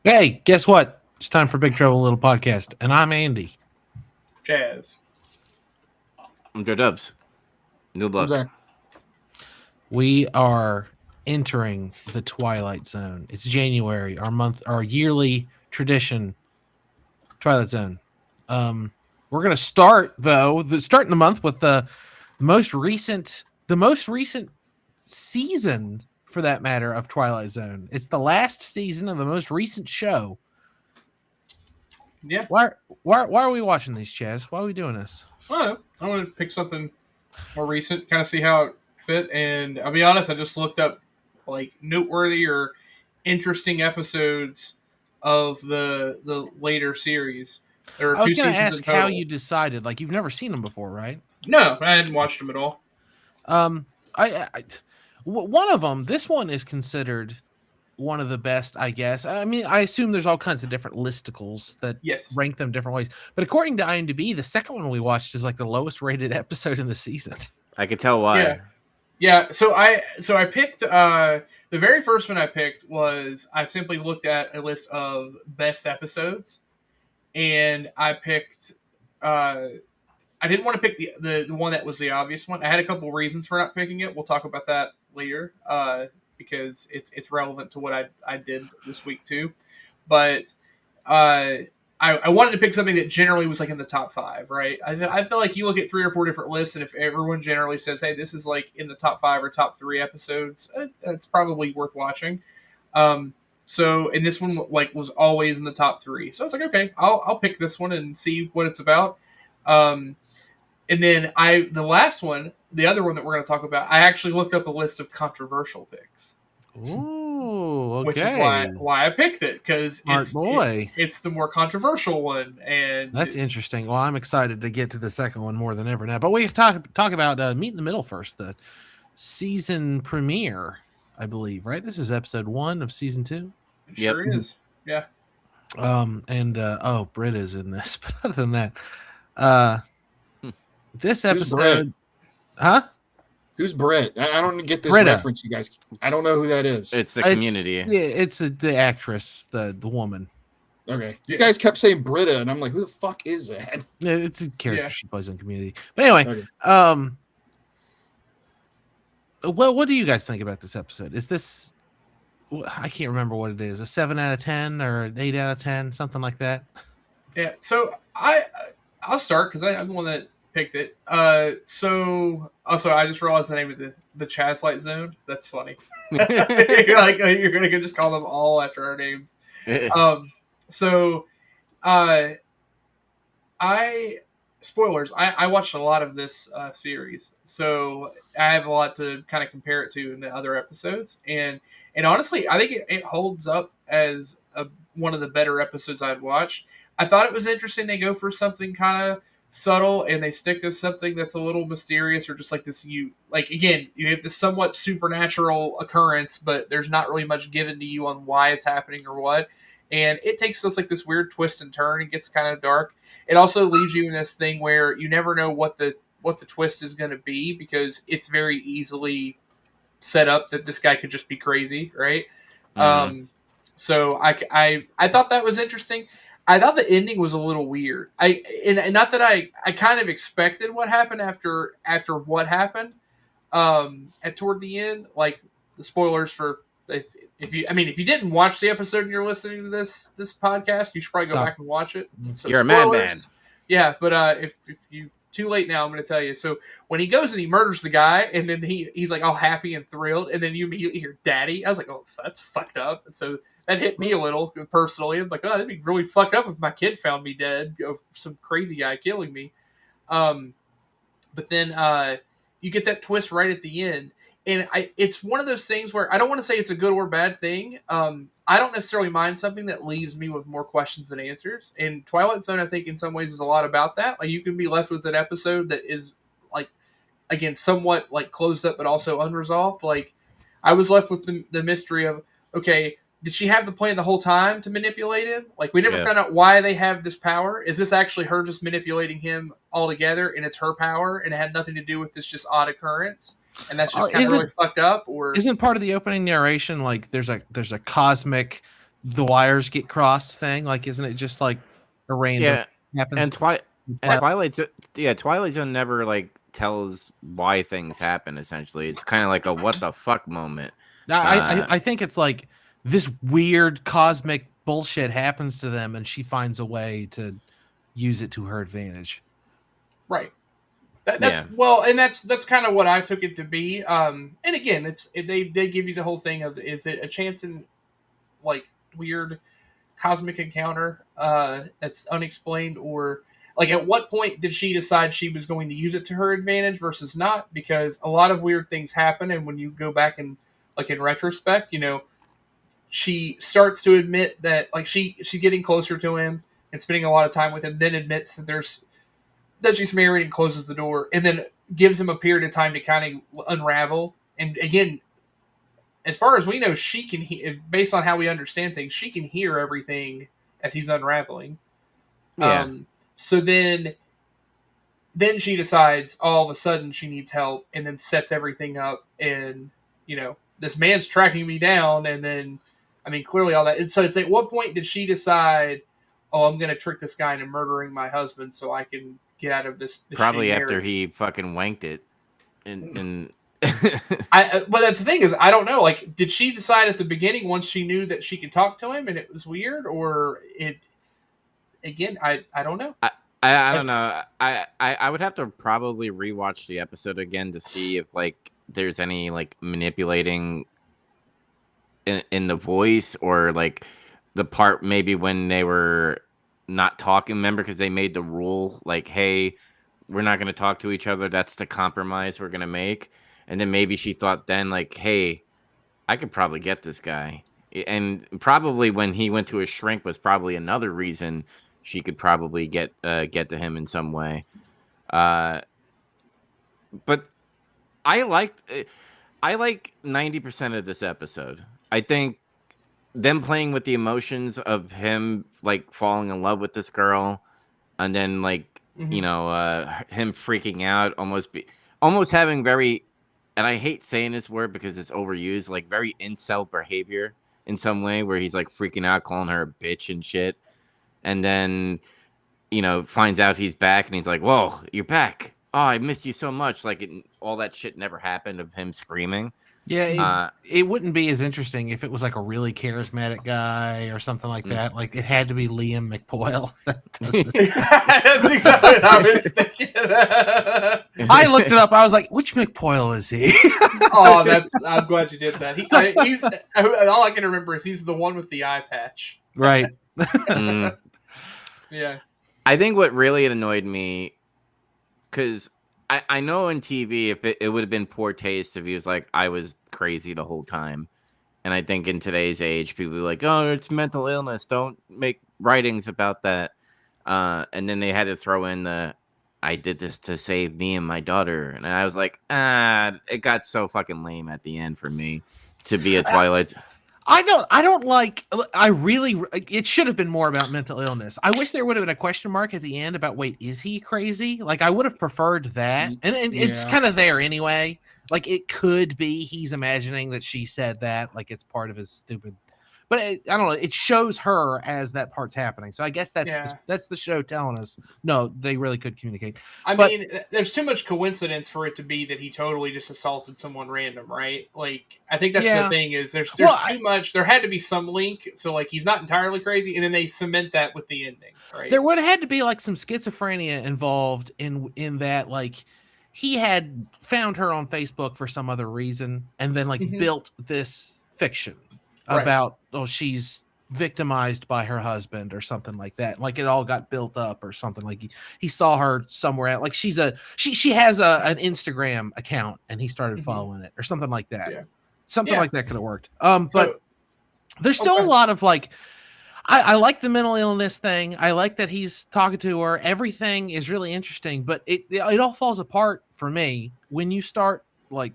Hey, guess what? It's time for Big Trouble in Little Podcast, and I'm Andy. Jazz. I'm Joe Dubs. New I'm Love. Zach. We are entering the Twilight Zone. It's January, our yearly tradition, Twilight Zone. We're gonna start starting the month with the most recent season, for that matter, of Twilight Zone. It's the last season of the most recent show. Yeah. Why are we watching these, Chaz? Why are we doing this? I want to pick something more recent, kind of see how it fit. And I'll be honest, I just looked up like noteworthy or interesting episodes of the later series. There are I was two going to seasons ask in total. how you decided. Like, you've never seen them before, right? No, I hadn't watched them at all. One of them. This one is considered one of the best, I guess. I mean, I assume there's all kinds of different listicles that Yes. rank them different ways. But according to IMDb, the second one we watched is like the lowest rated episode in the season. I could tell why. Yeah. So I picked the very first one I picked was I simply looked at a list of best episodes, and I picked. I didn't want to pick the one that was the obvious one. I had a couple reasons for not picking it. We'll talk about that later because it's relevant to what I did this week too. But I wanted to pick something that generally was like in the top 5, right? I feel like you look at 3 or 4 different lists, and if everyone generally says, hey, this is like in the top 5 or top 3 episodes, it's probably worth watching. So, and this one like was always in the top 3. So I was like, okay, I'll pick this one and see what it's about. And then the last one, the other one that we're going to talk about, I actually looked up a list of controversial picks. Ooh, okay. Which is why I picked it, because it's the more controversial one. And that's interesting. Well, I'm excited to get to the second one more than ever now. But we have to talk about Meet in the Middle first, the season premiere, I believe, right? This is episode 1 of season 2. It sure is. Yeah. Britta's in this. But other than that, this episode, Who's Britt? I don't get this Britta. reference, you guys. I don't know who that is. It's the Community. It's the actress, the woman. Okay. You guys kept saying Britta, and I'm like, who the fuck is that? Yeah, it's a character she plays in Community. But anyway, Okay. what do you guys think about this episode? Is this, I can't remember what it is, a 7 out of 10 or an 8 out of 10, something like that? Yeah. So I'll start because I'm the one that picked it. So also I just realized the name of the Twilight Zone. That's funny. you're gonna just call them all after our names. Spoilers. I watched a lot of this series, so I have a lot to kind of compare it to in the other episodes, and honestly, I think it holds up as one of the better episodes I'd watched. I thought it was interesting. They go for something kind of subtle, and they stick to something that's a little mysterious, or just like this. You have this somewhat supernatural occurrence, but there's not really much given to you on why it's happening or what. And it takes us like this weird twist and turn. It gets kind of dark. It also leaves you in this thing where you never know what the twist is going to be, because it's very easily set up that this guy could just be crazy, right? Mm-hmm. So I thought that was interesting. I thought the ending was a little weird. And not that I kind of expected what happened after what happened toward the end. Like, the spoilers for if you didn't watch the episode and you're listening to this podcast, you should probably go back and watch it. So you're spoilers, a madman. Yeah, but if you too late now, I'm going to tell you. So when he goes and he murders the guy, and then he's like all happy and thrilled, and then you immediately hear "Daddy." I was like, "Oh, that's fucked up." And so that hit me a little personally. I'm like, "Oh, that'd be really fucked up if my kid found me dead of some crazy guy killing me." But then you get that twist right at the end. And it's one of those things where I don't want to say it's a good or bad thing. I don't necessarily mind something that leaves me with more questions than answers. And Twilight Zone, I think, in some ways is a lot about that. Like, you can be left with an episode that is, like, again, somewhat, like, closed up but also unresolved. Like, I was left with the mystery of, okay, did she have the plan the whole time to manipulate him? Like, we never found out why they have this power. Is this actually her just manipulating him altogether, and it's her power, and it had nothing to do with this just odd occurrence? And that's just kind of really fucked up. Or isn't part of the opening narration like there's a cosmic the wires get crossed thing? Like, isn't it just like a random happens? And Twilight Zone never like tells why things happen. Essentially, it's kind of like a what the fuck moment. I think it's like this weird cosmic bullshit happens to them, and she finds a way to use it to her advantage. Right. That's kind of what I took it to be. And again, they give you the whole thing of, is it a chance in like weird cosmic encounter that's unexplained, or like at what point did she decide she was going to use it to her advantage versus not? Because a lot of weird things happen, and when you go back and like in retrospect, she starts to admit that like she's getting closer to him and spending a lot of time with him, then admits that she's married and closes the door, and then gives him a period of time to kind of unravel. And again, as far as we know, she can based on how we understand things, she can hear everything as he's unraveling. Yeah. So then she decides all of a sudden she needs help, and then sets everything up, and this man's tracking me down, and then clearly all that. And so it's at what point did she decide, oh, I'm going to trick this guy into murdering my husband so I can get out of this probably after marriage. He fucking wanked it, and but that's the thing is, I don't know. Like, did she decide at the beginning once she knew that she could talk to him and it was weird, or it? Again, I don't know. I don't know. I would have to probably rewatch the episode again to see if like there's any like manipulating in the voice, or like the part maybe when they were not talking. Remember, because they made the rule like, hey, we're not going to talk to each other. That's the compromise we're going to make. And then maybe she thought then like, hey, I could probably get this guy. And probably when he went to a shrink was probably another reason she could probably get to him in some way. But I like 90% of this episode. I think them playing with the emotions of him like falling in love with this girl, and then like him freaking out, almost having very, and I hate saying this word because it's overused, like very incel behavior in some way, where he's like freaking out, calling her a bitch and shit, and then finds out he's back, and he's like, whoa, you're back. Oh, I missed you so much. Like all that shit never happened of him screaming. Yeah, it wouldn't be as interesting if it was like a really charismatic guy or something like that. Like, it had to be Liam McPoyle that does this. That's exactly what I was thinking. I looked it up. I was like, which McPoyle is he? I'm glad you did that. He's all I can remember is he's the one with the eye patch. Right. Yeah. I think what really annoyed me, because I know in TV, if it would have been poor taste if he was like, I was crazy the whole time. And I think in today's age, people are like, oh, it's mental illness. Don't make writings about that. And then they had to throw in I did this to save me and my daughter. And I was like, it got so fucking lame at the end for me to be a Twilight. It should have been more about mental illness. I wish there would have been a question mark at the end about, wait, is he crazy? Like, I would have preferred that. And it's kind of there anyway. Like, it could be he's imagining that she said that, like it's part of his stupid, but I don't know. It shows her as that part's happening. So I guess that's the show telling us, no, they really could communicate. I mean, there's too much coincidence for it to be that he totally just assaulted someone random, right? Like, I think that's the thing is there's too much. There had to be some link, so like he's not entirely crazy, and then they cement that with the ending, right? There would have had to be like some schizophrenia involved in that, like he had found her on Facebook for some other reason, and then like built this fiction about she's victimized by her husband or something like that. Like it all got built up or something. Like he saw her somewhere at, like she has an Instagram account and he started following it or something like that. Yeah. Something like that could have worked. But there's still a lot of like, I like the mental illness thing. I like that he's talking to her. Everything is really interesting, but it all falls apart for me when you start like,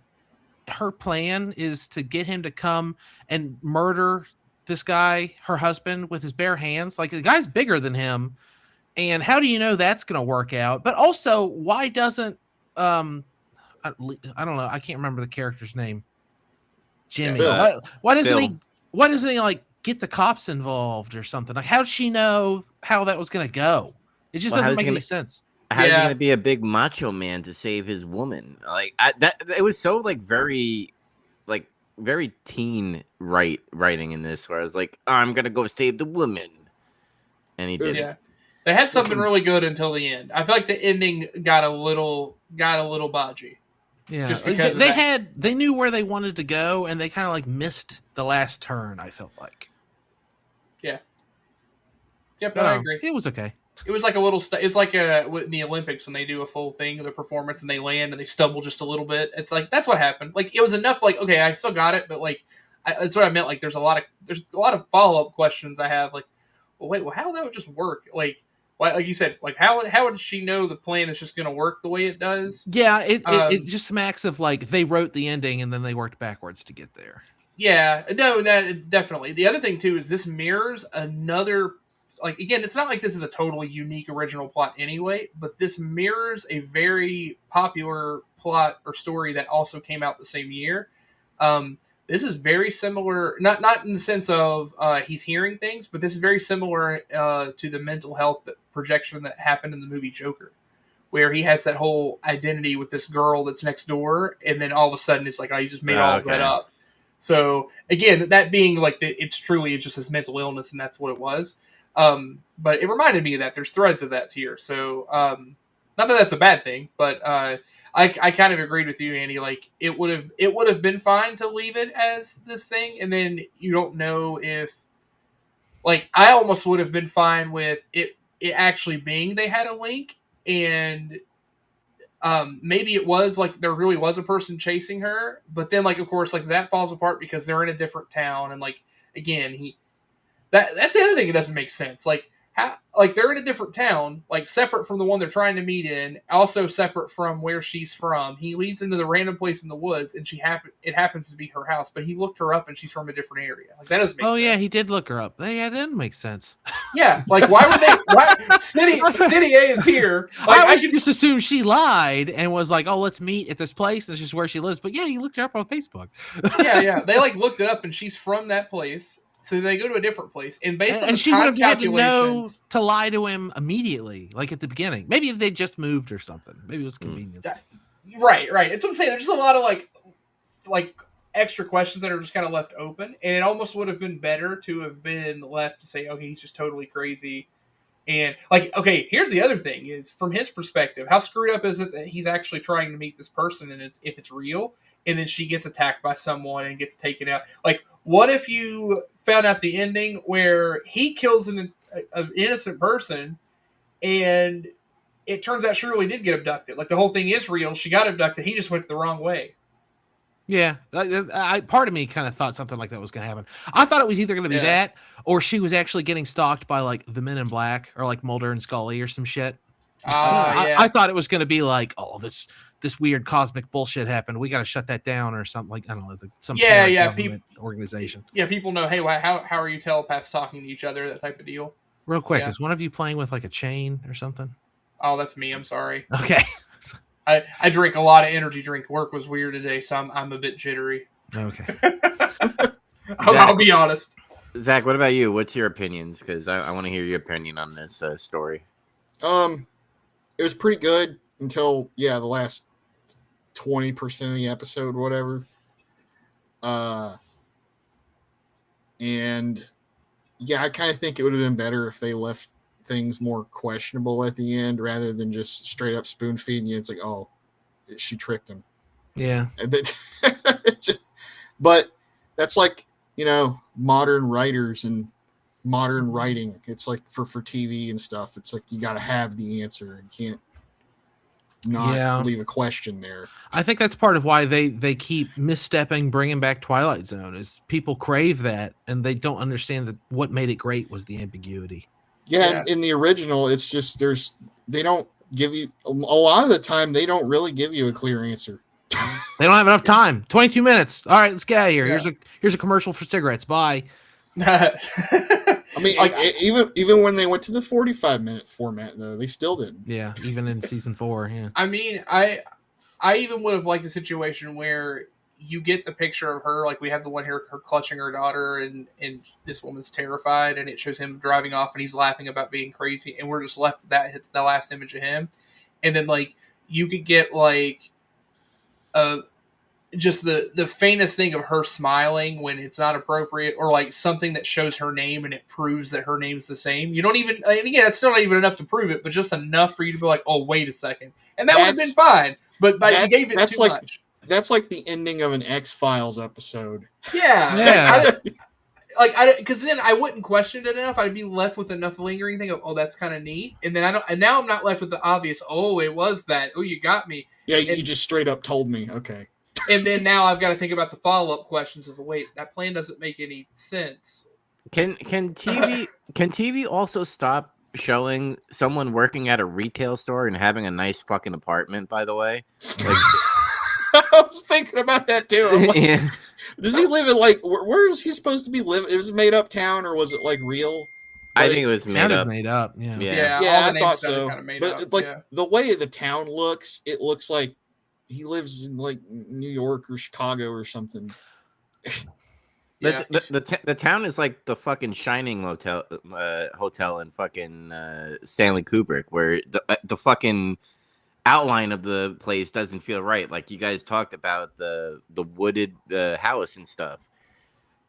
her plan is to get him to come and murder this guy, her husband, with his bare hands. Like, the guy's bigger than him. And how do you know that's going to work out? But also, why doesn't, I don't know. I can't remember the character's name. Jimmy. Why doesn't he like get the cops involved or something. Like, how'd she know how that was going to go? It just Well, doesn't make any sense. How's he Yeah. gonna be a big macho man to save his woman? Like that, it was so like very teen writing in this, where I was like, oh, I'm gonna go save the woman, and he didn't. Yeah. They had something really good until the end. I feel like the ending got a little bodgy. Yeah, Just because they knew where they wanted to go, and they kind of like missed the last turn. I felt like. Yeah. Yep, I agree. It was okay. It was like a little. It's like in the Olympics when they do a full thing of the performance and they land and they stumble just a little bit. It's like that's what happened. Like it was enough. Like okay, I still got it, but like that's what I meant. Like there's a lot of follow up questions I have. Like, well, wait, how that would just work? Like, why? Like you said, like how would she know the plan is just going to work the way it does? Yeah, it just smacks of like they wrote the ending and then they worked backwards to get there. Yeah, no, definitely. The other thing too is this mirrors another. Like again, it's not like this is a totally unique original plot anyway, but this mirrors a very popular plot or story that also came out the same year. This is very similar, not in the sense of he's hearing things, but this is very similar to the mental health projection that happened in the movie Joker, where he has that whole identity with this girl that's next door, and then all of a sudden it's like, oh, he just made all of that up. So again, that being like it's just his mental illness, and that's what it was. But it reminded me of that. There's threads of that here. So, not that that's a bad thing, but I kind of agreed with you, Andy. Like it would have been fine to leave it as this thing, and then you don't know if, like, I almost would have been fine with it actually being they had a link, and maybe it was like there really was a person chasing her, but then like of course like that falls apart because they're in a different town, and like again that's the other thing that doesn't make sense. Like how, like they're in a different town, like separate from the one they're trying to meet in, also separate from where she's from. He leads into the random place in the woods, and it happens to be her house, but he looked her up, and she's from a different area. Like that doesn't make sense. Oh yeah, he did look her up. Yeah, that didn't make sense. Yeah, like why would they? Why City A is here? Like I should just assume she lied and was like, "Oh, let's meet at this place." That's just where she lives. But yeah, you looked her up on Facebook. yeah. They like looked it up, and she's from that place. So they go to a different place, and based on and the she would have had to know calculations, to lie to him immediately, like at the beginning. Maybe they just moved or something. Maybe it was convenience. Right. That's what I'm saying. There's just a lot of like extra questions that are just kind of left open, and it almost would have been better to have been left to say, okay, he's just totally crazy. And like, okay, here's the other thing: is from his perspective, how screwed up is it that he's actually trying to meet this person, and if it's real, and then she gets attacked by someone and gets taken out? Like, what if you found out the ending where he kills an innocent person, and it turns out she really did get abducted? Like the whole thing is real; she got abducted. He just went the wrong way. Yeah, part of me kind of thought something like that was going to happen. I thought it was either going to be that, or she was actually getting stalked by like the Men in Black, or like Mulder and Scully, or some shit. I thought it was going to be like, oh, this weird cosmic bullshit happened. We got to shut that down, or something like, I don't know, some government organization. Yeah, people know. Hey, how are you telepaths talking to each other? That type of deal. Real quick, is one of you playing with like a chain or something? Oh, that's me. I'm sorry. Okay. I drink a lot of energy drink. Work was weird today, so I'm a bit jittery. Okay. I'll be honest. Zach, what about you? What's your opinions? Because I want to hear your opinion on this story. It was pretty good until the last 20% of the episode, whatever. And I kind of think it would have been better if they left things more questionable at the end rather than just straight up spoon feeding you. It's like, oh, she tricked him. Yeah. But that's like, modern writers and modern writing. It's like for TV and stuff. It's like you got to have the answer. You can't not leave a question there. I think that's part of why they keep misstepping, bringing back Twilight Zone, is people crave that, and they don't understand that what made it great was the ambiguity. Yeah, in the original, it's just they don't give you a lot of the time. They don't really give you a clear answer. They don't have enough time. 22 minutes. All right, let's get out of here. Yeah. Here's a commercial for cigarettes. Bye. I mean, even when they went to the 45-minute format, though, they still didn't. Yeah, even in season 4. Yeah. I mean, I even would have liked a situation where you get the picture of her. Like we have the one here, her clutching her daughter, and this woman's terrified, and it shows him driving off, and he's laughing about being crazy, and we're just left with that. It's the last image of him, and then like you could get like just the faintest thing of her smiling when it's not appropriate, or like something that shows her name and it proves that her name's the same. You don't even, and again, that's still not even enough to prove it, but just enough for you to be like, oh, wait a second. And that would have been fine, but you gave it too much. That's like the ending of an X-Files episode. Yeah. Because then I wouldn't question it enough. I'd be left with enough lingering thing of, oh, that's kind of neat. And then and now I'm not left with the obvious, oh, it was that. Oh, you got me. Yeah, you just straight up told me. Okay. And then now I've got to think about the follow-up questions of, wait, that plan doesn't make any sense. Can TV also stop showing someone working at a retail store and having a nice fucking apartment, by the way? Like, I was thinking about that too. Like, does he live in where is he supposed to be living? It was a made up town, or was it like real? I think it was made up. Yeah, I thought so. But the way the town looks, it looks like he lives in like New York or Chicago or something. The town is like the fucking Shining hotel in fucking Stanley Kubrick, where the fucking outline of the place doesn't feel right. Like you guys talked about the wooded house and stuff,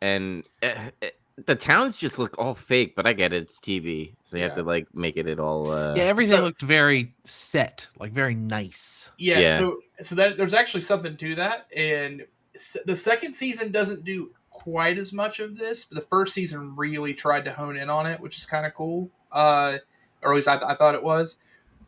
and the towns just look all fake. But I get it, it's TV, so you have to like make it all. Everything looked very set, like very nice. So that there's actually something to that, and the second season doesn't do quite as much of this, but the first season really tried to hone in on it, which is kind of cool. Or at least I thought it was.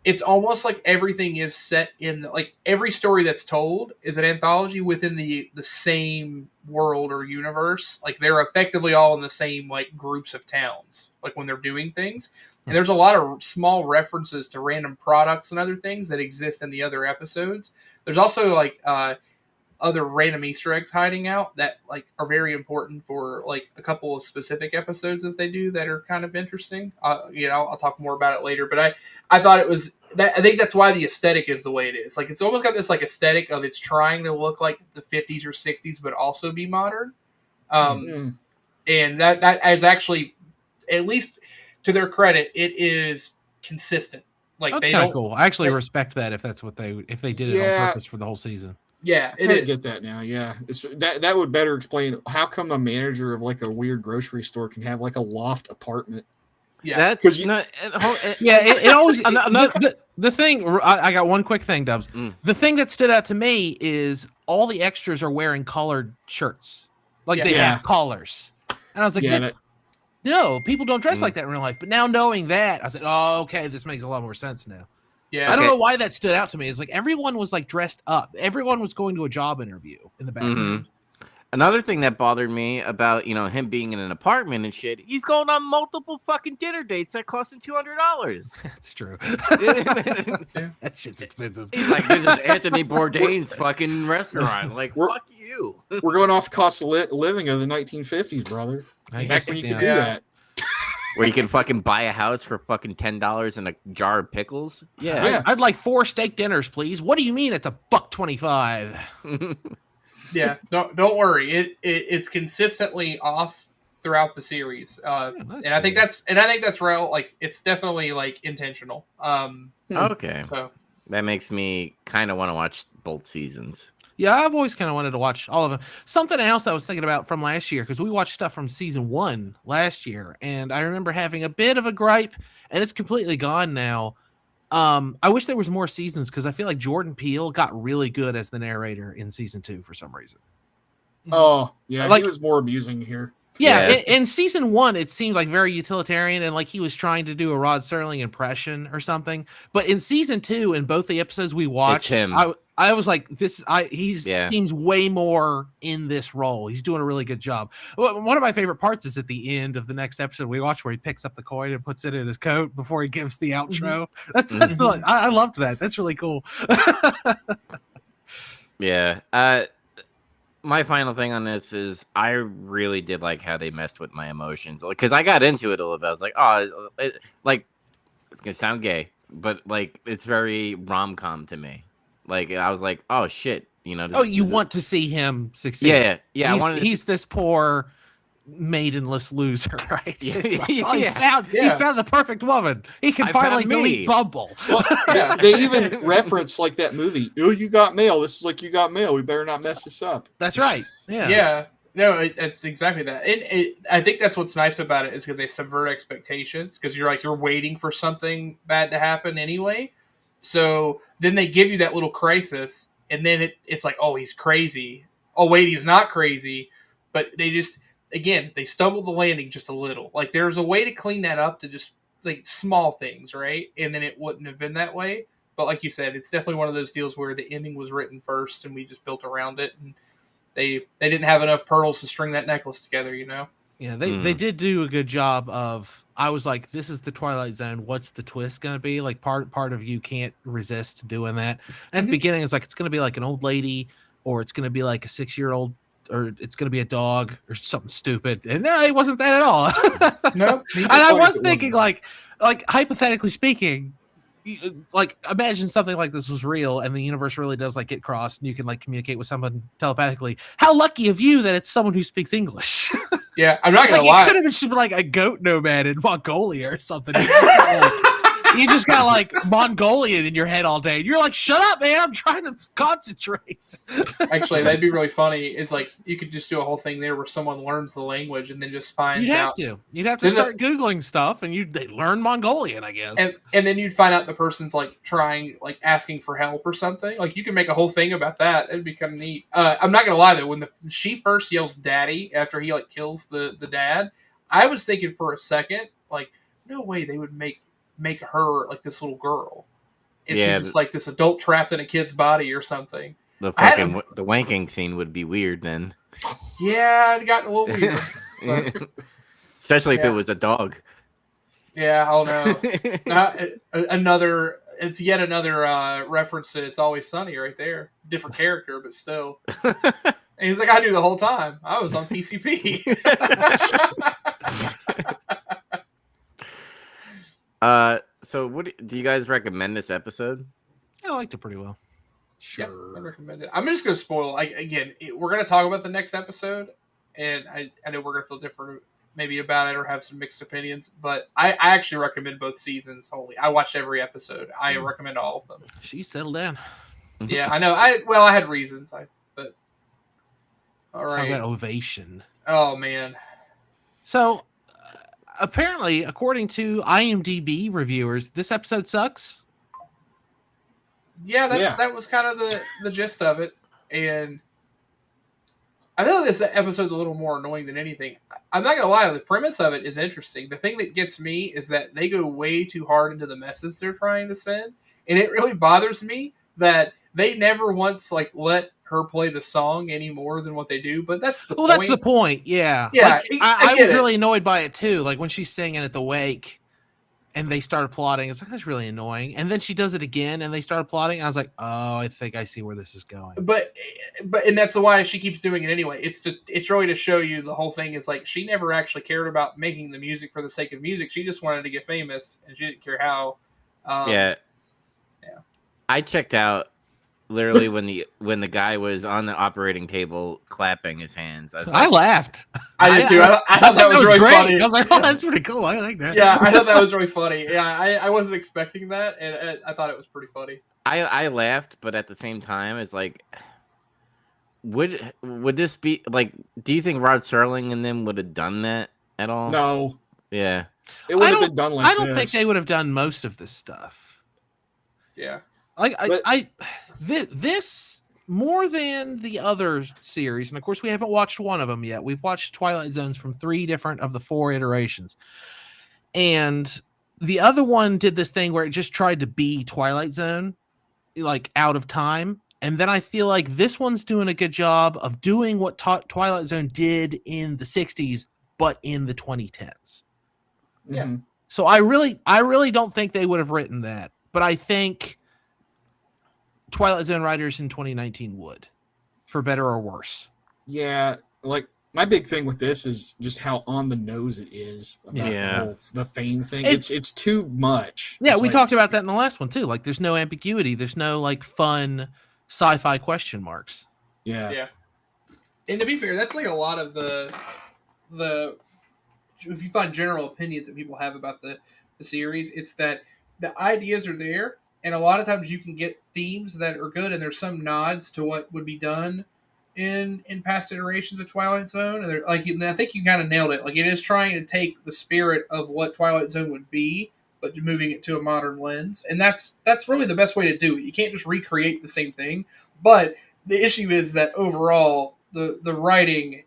It's almost like everything is set in like every story that's told is an anthology within the same world or universe. Like they're effectively all in the same like groups of towns, like when they're doing things. And there's a lot of small references to random products and other things that exist in the other episodes. There's also like other random Easter eggs hiding out that like are very important for like a couple of specific episodes that they do that are kind of interesting. I'll talk more about it later, but I thought it was that. I think that's why the aesthetic is the way it is. Like it's almost got this like aesthetic of it's trying to look like the 50s or 60s, but also be modern. And that is actually, at least to their credit, it is consistent. Like that's kind of cool. I actually respect that if they did it on purpose for the whole season. Yeah, I get that now. Yeah, that would better explain how come a manager of like a weird grocery store can have like a loft apartment. Yeah, that's because it always. The thing I got one quick thing, Dubs. The thing that stood out to me is all the extras are wearing collared shirts, like they have collars, and I was like, no, people don't dress like that in real life. But now knowing that, I said, oh, okay, this makes a lot more sense now. Yeah, I don't know why that stood out to me. It's like everyone was like dressed up. Everyone was going to a job interview in the background. Another thing that bothered me about him being in an apartment and shit, he's going on multiple fucking dinner dates that cost him $200. That's true. That shit's expensive. He's like, this is Anthony Bourdain's fucking restaurant. Like, fuck you. We're going off the cost of living of the 1950s, brother. Back when you could do that. Where you can fucking buy a house for fucking $10 and a jar of pickles. Yeah. I'd like 4 steak dinners, please. What do you mean it's $1.25? Yeah, don't worry. It's consistently off throughout the series, and I think that's real. Like it's definitely like intentional. Okay, so that makes me kind of want to watch both seasons. Yeah, I've always kind of wanted to watch all of them. Something else I was thinking about from last year, because we watched stuff from season 1 last year, and I remember having a bit of a gripe, and it's completely gone now. I wish there was more seasons, because I feel like Jordan Peele got really good as the narrator in season 2 for some reason. Oh, yeah, he was more amusing here. Yeah, in season 1, it seemed like very utilitarian, and like he was trying to do a Rod Serling impression or something. But in season 2, in both the episodes we watched, I was like, he seems way more in this role. He's doing a really good job. One of my favorite parts is at the end of the next episode we watch, where he picks up the coin and puts it in his coat before he gives the outro. That's I loved that. That's really cool. Yeah. My final thing on this is I really did like how they messed with my emotions, because I got into it a little bit. I was like, it's gonna sound gay, but like it's very rom-com to me. Like I was like, oh shit, You know. You want to see him succeed? Yeah. He's this poor, maidenless loser, right? Yeah, He's found the perfect woman. He can finally delete Bumble. Well, they even reference like that movie. Oh, you got mail. This is like You Got Mail. We better not mess this up. That's right. Yeah. Yeah. No, it's exactly that. And I think that's what's nice about it is because they subvert expectations because you're waiting for something bad to happen anyway. So then they give you that little crisis, and then it's like, oh, he's crazy. Oh, wait, he's not crazy. But they stumbled the landing just a little. Like there's a way to clean that up to just like small things, right? And then it wouldn't have been that way. But like you said, it's definitely one of those deals where the ending was written first, and we just built around it. And they didn't have enough pearls to string that necklace together, you know? Yeah, they did do a good job of, I was like, this is the Twilight Zone. What's the twist going to be? Like part of you can't resist doing that. And at the beginning, it's like, it's going to be like an old lady, or it's going to be like a 6-year-old, or it's going to be a dog or something stupid. And no, it wasn't that at all. No. And I was thinking like hypothetically speaking, like imagine something like this was real and the universe really does like get crossed and you can like communicate with someone telepathically. How lucky of you that it's someone who speaks English. Yeah, I'm not gonna lie. lie. It could have been just like a goat nomad in Mongolia or something. You just got like Mongolian in your head all day. You're like, shut up, man! I'm trying to concentrate. Actually, that'd be really funny. Is like you could just do a whole thing there where someone learns the language and then just finds out. You'd have to start Googling stuff and they learn Mongolian, I guess. And then you'd find out the person's like trying, like asking for help or something. Like you can make a whole thing about that. It'd be kind of neat. I'm not gonna lie though, when she first yells "Daddy" after he like kills the dad, I was thinking for a second, like, no way they would make her like this little girl, and she's just like this adult trapped in a kid's body or something. The wanking scene would be weird then. Yeah, it got a little weird, especially if it was a dog. Yeah, oh no, it's yet another reference to It's Always Sunny right there. Different character, but still. And he's like, I knew the whole time. I was on PCP. So what do you guys recommend this episode? I liked it pretty well. Sure. Yeah, I recommend it. I'm just going to spoil. We're going to talk about the next episode, and I know we're going to feel different maybe about it or have some mixed opinions, but I actually recommend both seasons wholly. I watched every episode. I recommend all of them. She settled down. Yeah, I know. I had reasons. But all right. Talk about Ovation. Oh man. So apparently, according to IMDb reviewers, this episode sucks. Yeah, that was kind of the gist of it, and I know this episode's a little more annoying than anything. I'm not gonna lie, the premise of it is interesting. The thing that gets me is that they go way too hard into the message they're trying to send, and it really bothers me that they never once like let her play the song any more than what they do. But that's the point. That's the point. Yeah. Yeah. Like, I was really annoyed by it too. Like when she's singing at the wake and they started plotting, it's like, that's really annoying. And then she does it again and they started plotting. And I was like, oh, I think I see where this is going. But and that's why she keeps doing it anyway. It's really to show you the whole thing is like she never actually cared about making the music for the sake of music. She just wanted to get famous and she didn't care how. Yeah. I checked out literally when the guy was on the operating table clapping his hands. I laughed. I did too. I thought that was really great. funny. I was like, oh, that's pretty cool. I like that. Yeah, I thought that was really funny. Yeah, I wasn't expecting that, and I thought it was pretty funny. I laughed, but at the same time, it's like, would this be like? Do you think Rod Serling and them would have done that at all? No. Yeah. It would have been done like this. I don't think they would have done most of this stuff. Yeah. Like this more than the other series, and of course we haven't watched one of them yet. We've watched Twilight Zones from 3 different of the 4 iterations, and the other one did this thing where it just tried to be Twilight Zone, like out of time. And then I feel like this one's doing a good job of doing what Twilight Zone did in the 60s, but in the 2010s. Yeah. Mm-hmm. So I really don't think they would have written that, but I think Twilight Zone writers in 2019 would, for better or worse. Yeah, like my big thing with this is just how on the nose it is about the fame thing. It's too much. Yeah, it's we like, talked about that in the last one too. Like, there's no ambiguity. There's no like fun sci-fi question marks. Yeah. And to be fair, that's like a lot of the if you find general opinions that people have about the series, it's that the ideas are there, and a lot of times you can get themes that are good, and there's some nods to what would be done in past iterations of Twilight Zone, and like I think you kind of nailed it. Like it is trying to take the spirit of what Twilight Zone would be, but moving it to a modern lens, and that's really the best way to do it. You can't just recreate the same thing, but the issue is that overall the writing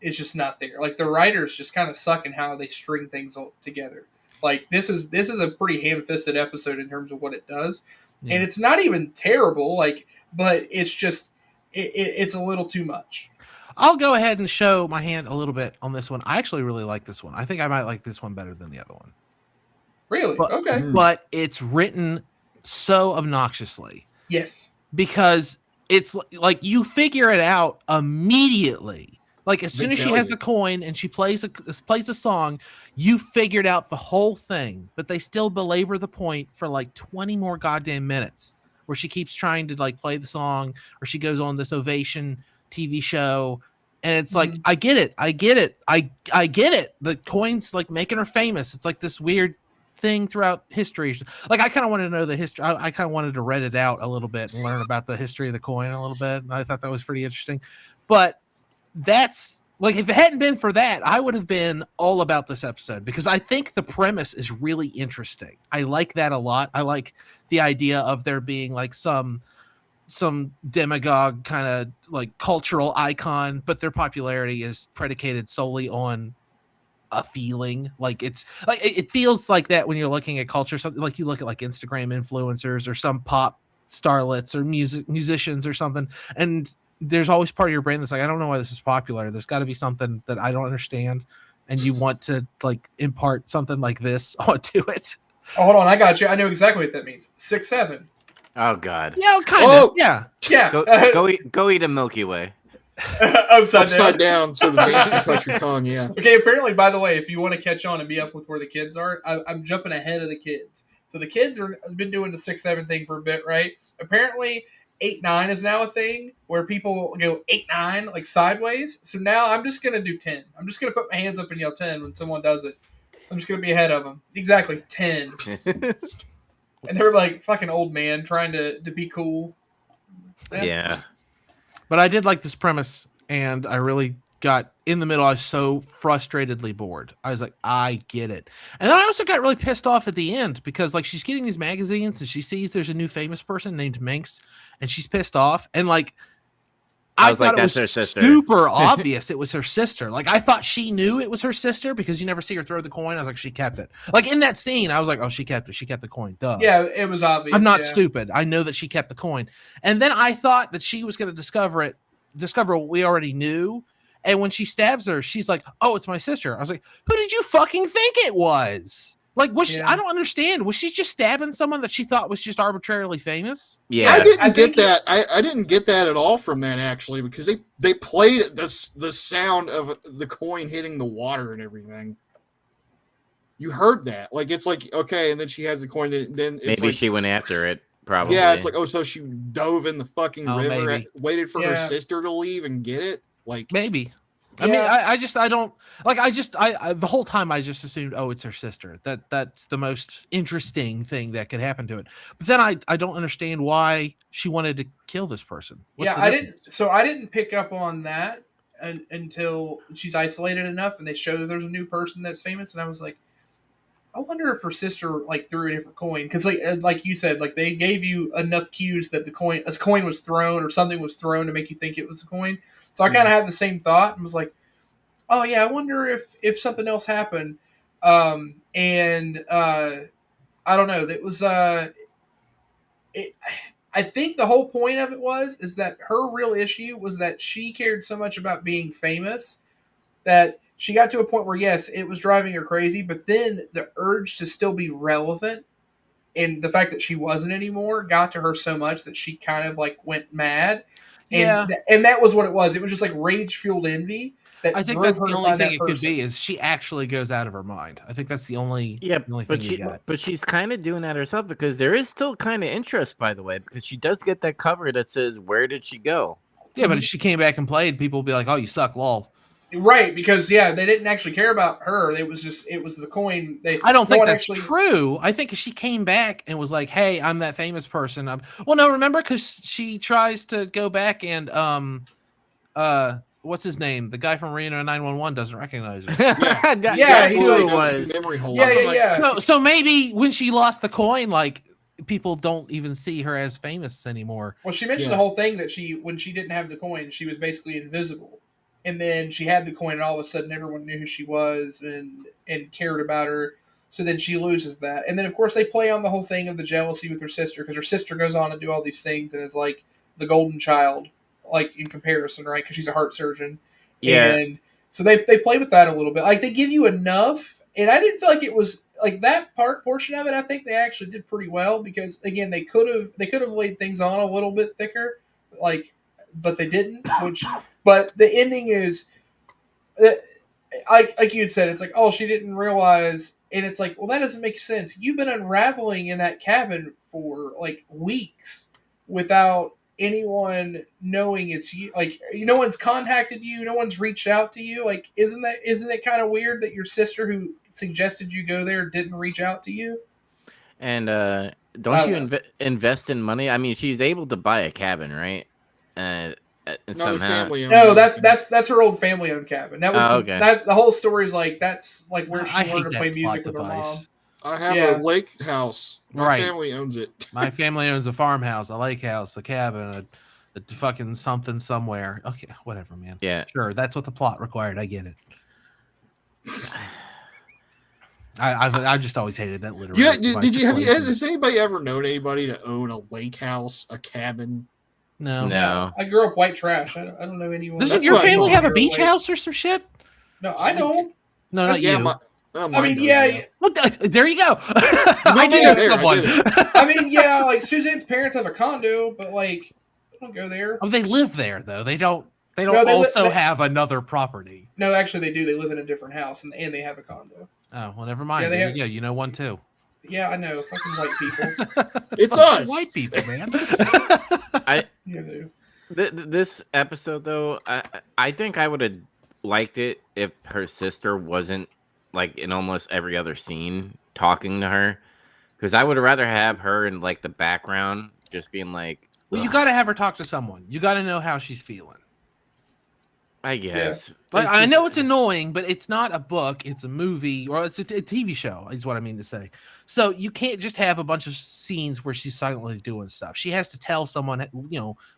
is just not there. Like the writers just kind of suck in how they string things all together. Like this is a pretty ham-fisted episode in terms of what it does, and it's not even terrible. Like, but it's just it's a little too much. I'll go ahead and show my hand a little bit on this one. I actually really like this one. I think I might like this one better than the other one. Really? Okay. But it's written so obnoxiously. Yes. Because it's like you figure it out immediately. Like as soon as she has the coin and she plays a song, you figured out the whole thing. But they still belabor the point for like 20 more goddamn minutes, where she keeps trying to like play the song, or she goes on this Ovation TV show, and it's like I get it. I get it. The coin's like making her famous. It's like this weird thing throughout history. Like I kind of wanted to know the history. I kind of wanted to read it out a little bit and learn about the history of the coin a little bit. And I thought that was pretty interesting. But that's like, if it hadn't been for that, I would have been all about this episode, because I think the premise is really interesting. I like that a lot. I like the idea of there being like some demagogue kind of like cultural icon, but their popularity is predicated solely on a feeling. Like it's like it feels like that when you're looking at culture, something like you look at like Instagram influencers or some pop starlets or musicians or something, and there's always part of your brain that's like, I don't know why this is popular. There's got to be something that I don't understand, and you want to like impart something like this onto it. Oh, hold on, I got you. I know exactly what that means. 6'7". Oh God. Yeah, kind of. Yeah. Go eat a Milky Way. Upside down, so the veins can touch your tongue. Yeah. Okay. Apparently, by the way, if you want to catch on and be up with where the kids are, I'm jumping ahead of the kids. So the kids have been doing the 6'7" thing for a bit, right? Apparently, 8'9" is now a thing where people go 8'9" like sideways. So now I'm just gonna do 10. I'm just gonna put my hands up and yell 10 when someone does it. I'm just gonna be ahead of them. Exactly 10. And they're like fucking old man trying to be cool. Yeah. But I did like this premise, and I really got in the middle. I was so frustratedly bored. I was like, I get it. And then I also got really pissed off at the end, because like she's getting these magazines and she sees there's a new famous person named Minx, and she's pissed off. And like, I thought it was super obvious it was her sister. Like I thought she knew it was her sister, because you never see her throw the coin. I was like, she kept it. Like in that scene, I was like, oh, she kept it. She kept the coin. Duh. Yeah, it was obvious. I'm not stupid. I know that she kept the coin. And then I thought that she was going to discover what we already knew. And when she stabs her, she's like, oh, it's my sister. I was like, who did you fucking think it was? Like, she, I don't understand. Was she just stabbing someone that she thought was just arbitrarily famous? Yeah, I didn't get that. I didn't get that at all from that, actually, because they played the sound of the coin hitting the water and everything. You heard that. Like, it's like, okay, and then she has the coin. Then it's maybe like, she went after it. Probably. Yeah, it's like, oh, so she dove in the fucking river, waited for her sister to leave and get it? Like, maybe. I mean, I don't like. I the whole time I just assumed, oh, it's her sister. That's the most interesting thing that could happen to it. But then I don't understand why she wanted to kill this person. I didn't. So I didn't pick up on that until she's isolated enough, and they show that there's a new person that's famous, and I was like, I wonder if her sister like threw a different coin, because like you said, like they gave you enough cues that a coin was thrown or something was thrown to make you think it was a coin. So I kind of had the same thought and was like, oh yeah, I wonder if something else happened. I don't know. It was I think the whole point of it is that her real issue was that she cared so much about being famous that she got to a point where, yes, it was driving her crazy, but then the urge to still be relevant and the fact that she wasn't anymore got to her so much that she kind of like went mad. And that was what it was. It was just like rage-fueled envy that I think drove that's her the to only find thing that it could person. be is she actually goes out of her mind. I think that's the only thing you got. But she's kind of doing that herself because there is still kind of interest, by the way, because she does get that cover that says, "Where did she go?" Yeah, but if she came back and played, people would be like, "Oh, you suck, lol." Right, because they didn't actually care about her. It was the coin. I don't think that's true. I think she came back and was like, "Hey, I'm that famous person." Well, no, remember because she tries to go back and what's his name? The guy from Reno 911 doesn't recognize her. That's who it was. Memory hole. Yeah. So maybe when she lost the coin, like people don't even see her as famous anymore. Well, she mentioned the whole thing that when she didn't have the coin, she was basically invisible. And then she had the coin, and all of a sudden, everyone knew who she was and cared about her. So then she loses that, and then of course they play on the whole thing of the jealousy with her sister because her sister goes on to do all these things and is like the golden child, like in comparison, right? Because she's a heart surgeon. Yeah. And so they play with that a little bit. Like they give you enough, and I didn't feel like it was like that portion of it. I think they actually did pretty well because again they could have laid things on a little bit thicker, but they didn't. But the ending is, like you had said, it's like, oh, she didn't realize, and it's like, well, that doesn't make sense. You've been unraveling in that cabin for like weeks without anyone knowing it's you. Like, no one's contacted you, no one's reached out to you. Like, isn't it kind of weird that your sister who suggested you go there didn't reach out to you? And don't you invest in money? I mean, she's able to buy a cabin, right? That's her old family-owned cabin. That was the whole story is like that's like where she learned to play music with her mom. I have a lake house. My family owns it. My family owns a farmhouse, a lake house, a cabin, a fucking something somewhere. Okay, whatever, man. Yeah, sure. That's what the plot required. I get it. I just always hated that literally. Yeah, has anybody ever known anybody to own a lake house, a cabin? No. I grew up white trash. I don't know anyone. Doesn't your family have a beach house or some shit? No, I don't. No, not you. Well, there you go. I mean, like Suzanne's parents have a condo, but like, I don't go there. Oh, they live there though. They don't also have another property. No, actually, they do. They live in a different house, and they have a condo. Oh well, never mind. Yeah, you know one too. Yeah, I know. Fucking white people. It's us. White people, man. This episode though, I think I would have liked it if her sister wasn't like in almost every other scene talking to her, because I would rather have her in like the background just being like. Well, you got to have her talk to someone. You got to know how she's feeling. I guess. Yeah. But I know it's annoying, but it's not a book. It's a movie, or it's a TV show, is what I mean to say. So you can't just have a bunch of scenes where she's silently doing stuff. She has to tell someone,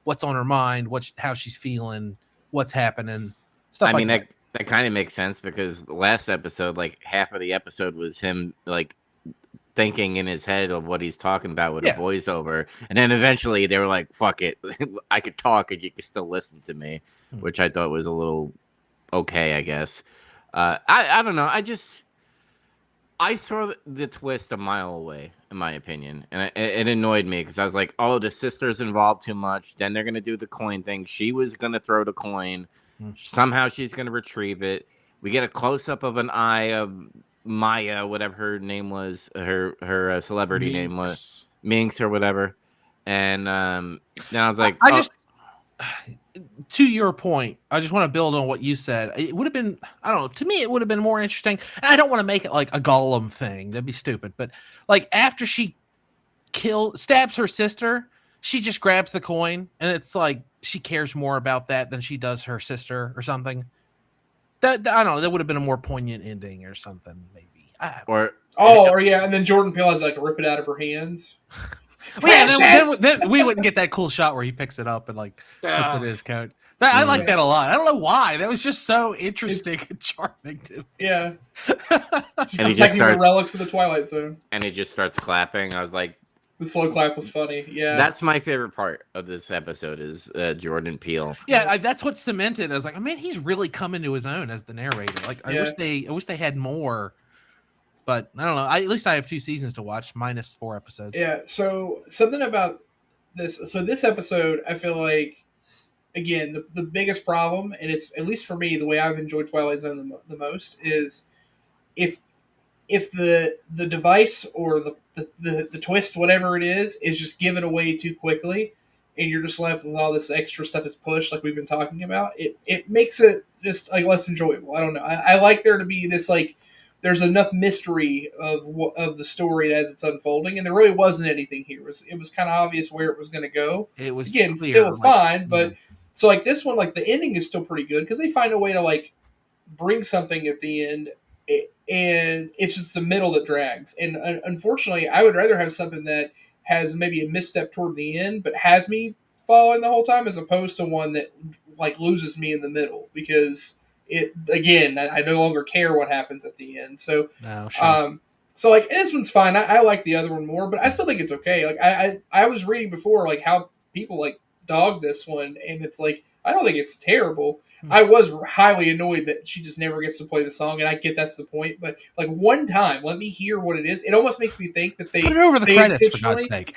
what's on her mind, how she's feeling, what's happening, stuff like that. That kind of makes sense because the last episode, like half of the episode was him like thinking in his head of what he's talking about with a voiceover. And then eventually they were like, fuck it. I could talk and you can still listen to me, which I thought was a little okay, I guess. I don't know. I saw the twist a mile away, in my opinion. And it annoyed me because I was like, oh, the sister's involved too much. Then they're going to do the coin thing. She was going to throw the coin. Somehow she's going to retrieve it. We get a close-up of an eye of Maya, whatever her name was, her celebrity name was, Minx or whatever. And then I was like, to your point, I just want to build on what you said. It would have been, I don't know, to me, it would have been more interesting. And I don't want to make it like a Gollum thing. That'd be stupid. But like after she stabs her sister, she just grabs the coin. And it's like she cares more about that than she does her sister or something. That I don't know. That would have been a more poignant ending or something, maybe. And then Jordan Peele has like rip it out of her hands. Then we wouldn't get that cool shot where he picks it up and like puts it in his coat. I like that a lot. I don't know why. That was just so interesting and charming to me. Yeah. And he just starts relics of the Twilight Zone. And he just starts clapping. I was like, the slow clap was funny. Yeah. That's my favorite part of this episode is Jordan Peele. Yeah, that's what cemented. I was like, man, he's really coming to his own as the narrator. Like, I wish they had more. But I don't know. At least I have 2 seasons to watch, minus 4 episodes. Yeah. So something about this. So this episode, I feel like again, the biggest problem, and it's at least for me, the way I've enjoyed Twilight Zone the most is if the device or the twist, whatever it is just given away too quickly, and you're just left with all this extra stuff that's pushed, like we've been talking about, it makes it just like less enjoyable. I don't know. I like there to be this like there's enough mystery of the story as it's unfolding, and there really wasn't anything here. It was kind of obvious where it was going to go. It was again clear, still was like, fine, but so like this one, like the ending is still pretty good because they find a way to like bring something at the end, and it's just the middle that drags. And unfortunately, I would rather have something that has maybe a misstep toward the end, but has me following the whole time, as opposed to one that like loses me in the middle because it again I no longer care what happens at the end. So, so like this one's fine. I like the other one more, but I still think it's okay. Like I was reading before like how people like dog this one, and it's like I don't think it's terrible. I was highly annoyed that she just never gets to play the song, and I get that's the point. But like one time, let me hear what it is. It almost makes me think that they put it over the credits for God's sake.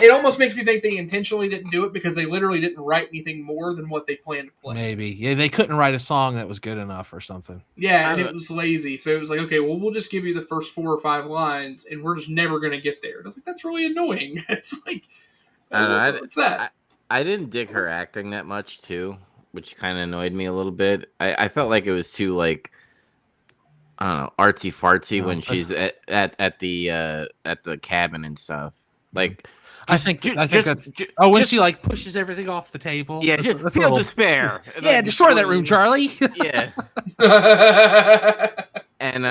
It almost makes me think they intentionally didn't do it because they literally didn't write anything more than what they planned to play. Maybe they couldn't write a song that was good enough or something. Yeah, and it was lazy, so it was like, okay, well, we'll just give you the first 4 or 5 lines, and we're just never going to get there. And I was like, that's really annoying. It's like, what's that? I didn't dig her acting that much too, which kind of annoyed me a little bit. I felt like it was too like I don't know, artsy fartsy when she's at the cabin and stuff. Like I think that's when she like pushes everything off the table. Yeah, just feel despair. Yeah, destroy that room, Charlie. Yeah. And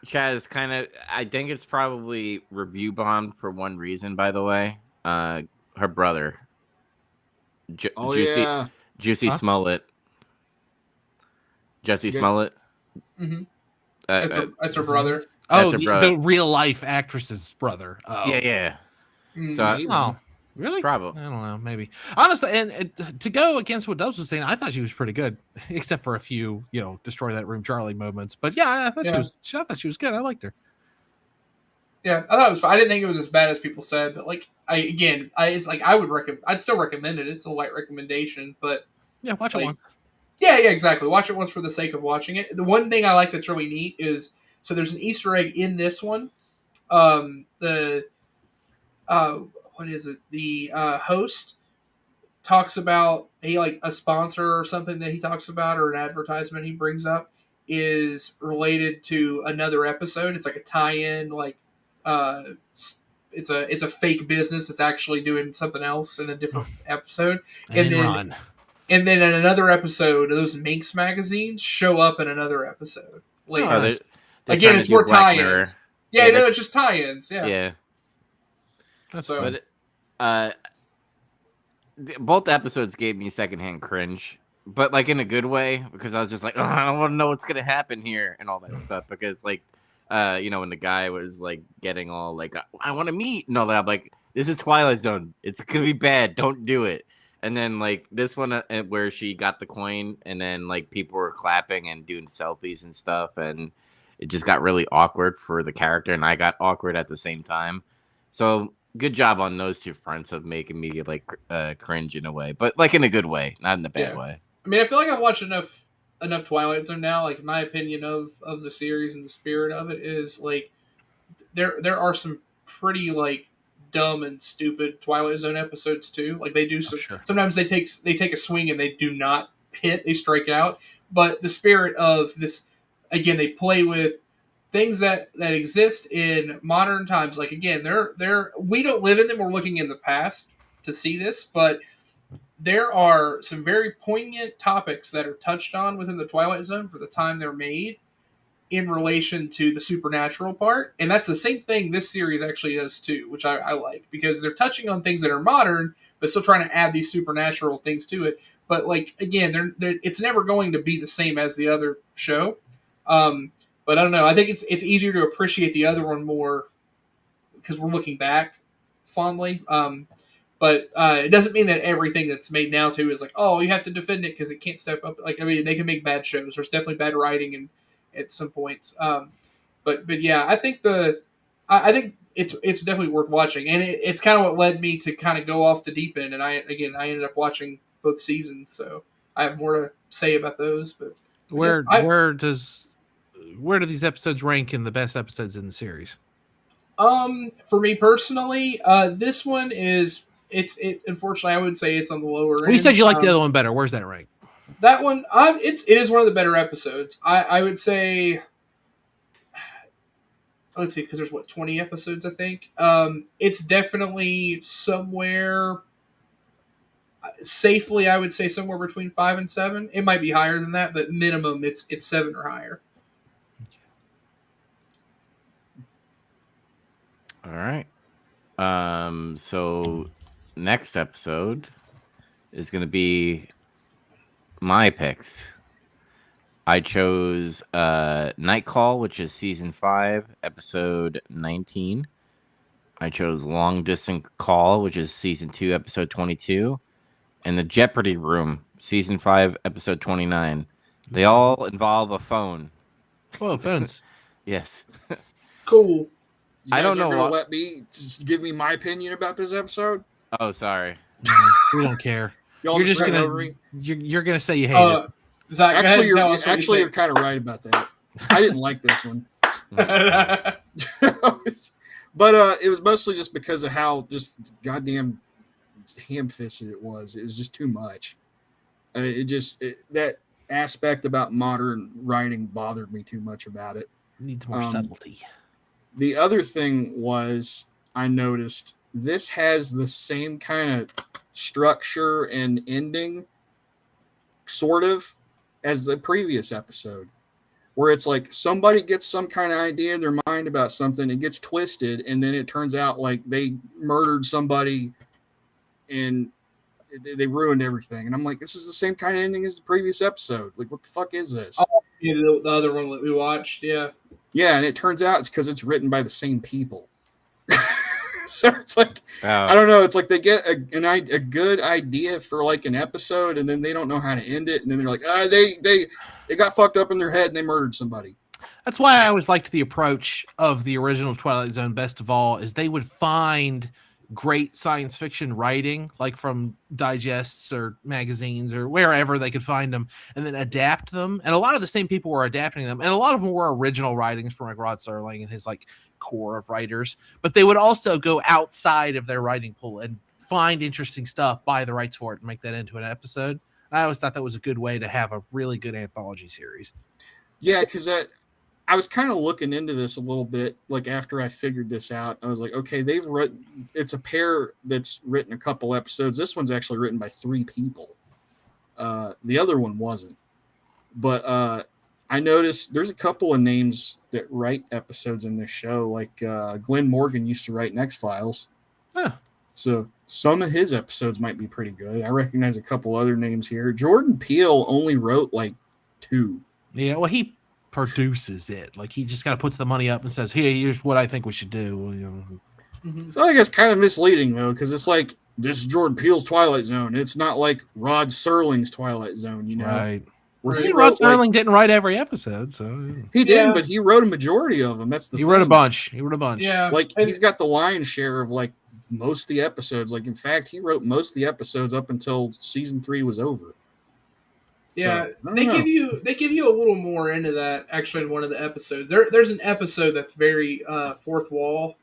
Chaz kind of, I think it's probably review bombed for one reason, by the way. Her brother. Juicy Smollett. Jesse Smollett. Mm-hmm. That's her brother. The real life actress's brother. Oh. Yeah. So, really? Probably. I don't know. Maybe. Honestly, and to go against what Dubs was saying, I thought she was pretty good, except for a few, destroy that room, Charlie moments. But yeah, I thought she was good. I liked her. Yeah, I thought it was fine. I didn't think it was as bad as people said, but like it's like I'd still recommend it. It's a light recommendation, but yeah, watch it once. Yeah, exactly. Watch it once for the sake of watching it. The one thing I like that's really neat is so there's an Easter egg in this one. What is it? The host talks about a sponsor or something that he talks about, or an advertisement he brings up is related to another episode. It's like a tie-in, it's a fake business that's actually doing something else in a different episode. And then in another episode, those Minx magazines show up in another episode later. Again, it's more tie-ins. Yeah, no, it's just tie-ins. Yeah. That's so. But both episodes gave me secondhand cringe, but like in a good way, because I was just like, I don't want to know what's gonna happen here and all that stuff. Because when the guy was like getting all like, I want to meet and all that, I'm like, this is Twilight Zone. It's gonna be bad. Don't do it. And then like this one where she got the coin, and then like people were clapping and doing selfies and stuff, and it just got really awkward for the character, and I got awkward at the same time. So good job on those two fronts of making me like cringe in a way, but like in a good way, not in a bad way. I mean, I feel like I've watched enough Twilight Zone now. Like my opinion of the series and the spirit of it is like there are some pretty like dumb and stupid Twilight Zone episodes too. Like they do sometimes they take a swing and they do not hit, they strike out. But the spirit of this, again, they play with things that exist in modern times. Like again, we don't live in them. We're looking in the past to see this, but there are some very poignant topics that are touched on within the Twilight Zone for the time they're made in relation to the supernatural part. And that's the same thing this series actually does too, which I like, because they're touching on things that are modern, but still trying to add these supernatural things to it. But like, again, it's never going to be the same as the other show. But I don't know. I think it's easier to appreciate the other one more because we're looking back fondly. But it doesn't mean that everything that's made now too is like, oh, you have to defend it because it can't step up. Like, I mean, they can make bad shows. There's definitely bad writing at some points. But yeah, I think I think it's definitely worth watching, and it's kind of what led me to kind of go off the deep end. And I ended up watching both seasons, so I have more to say about those. But where do these episodes rank in the best episodes in the series? For me personally, this one is it. Unfortunately, I would say it's on the lower end. Well, you said you liked the other one better. Where's that rank? That one, it is one of the better episodes. I would say. Let's see, because there's 20 episodes, I think. It's definitely somewhere safely, I would say somewhere between 5 and 7. It might be higher than that, but minimum it's 7 or higher. All right. So next episode is going to be my picks. I chose Night Call, which is season 5, episode 19. I chose Long Distance Call, which is season 2, episode 22. And the Jeopardy Room, season 5, episode 29. They all involve a phone. Oh, phones. Yes. Cool. I don't know what. Let me just give me my opinion about this episode. Oh, sorry. No, we don't care. You're just gonna over me. You're gonna say you hate it. Zach, you're kind of right about that. I didn't like this one. But it was mostly just because of how just goddamn ham-fisted it was. It was just too much. That aspect about modern writing bothered me too much about it. It needs more subtlety. The other thing was I noticed this has the same kind of structure and ending, sort of, as the previous episode, where it's like somebody gets some kind of idea in their mind about something, it gets twisted, and then it turns out like they murdered somebody and they ruined everything. And I'm like, this is the same kind of ending as the previous episode. Like, what the fuck is this? Oh, yeah, the other one that we watched, yeah. Yeah, and it turns out it's because it's written by the same people. So it's like, I don't know. It's like they get a good idea for like an episode, and then they don't know how to end it, and then they're like, they got fucked up in their head and they murdered somebody. That's why I always liked the approach of the original Twilight Zone best of all, is they would find great science fiction writing, like from digests or magazines or wherever they could find them, and then adapt them. And a lot of the same people were adapting them, and a lot of them were original writings from like Rod Serling and his like core of writers. But they would also go outside of their writing pool and find interesting stuff, buy the rights for it, and make that into an episode. I always thought that was a good way to have a really good anthology series. Yeah, because I was kind of looking into this a little bit, like after I figured this out. I was like, okay, they've written, it's a pair that's written a couple episodes. This one's actually written by 3 people. The other one wasn't. But I noticed there's a couple of names that write episodes in this show. Like Glenn Morgan used to write in X-Files. Huh. So some of his episodes might be pretty good. I recognize a couple other names here. Jordan Peele only wrote like 2. Yeah, well, he produces it. Like, he just kind of puts the money up and says, "Hey, here's what I think we should do." You know. Mm-hmm. So I guess kind of misleading though, because it's like, this is Jordan Peele's Twilight Zone. It's not like Rod Serling's Twilight Zone, you know. Right. Where Rod Serling didn't write every episode, so he didn't, but he wrote a majority of them. That's the thing. He wrote a bunch. Yeah, like he's got the lion's share of like most of the episodes. Like, in fact, he wrote most of the episodes up until season 3 was over. Yeah, so, they give you a little more into that actually in one of the episodes. There's an episode that's very fourth wall,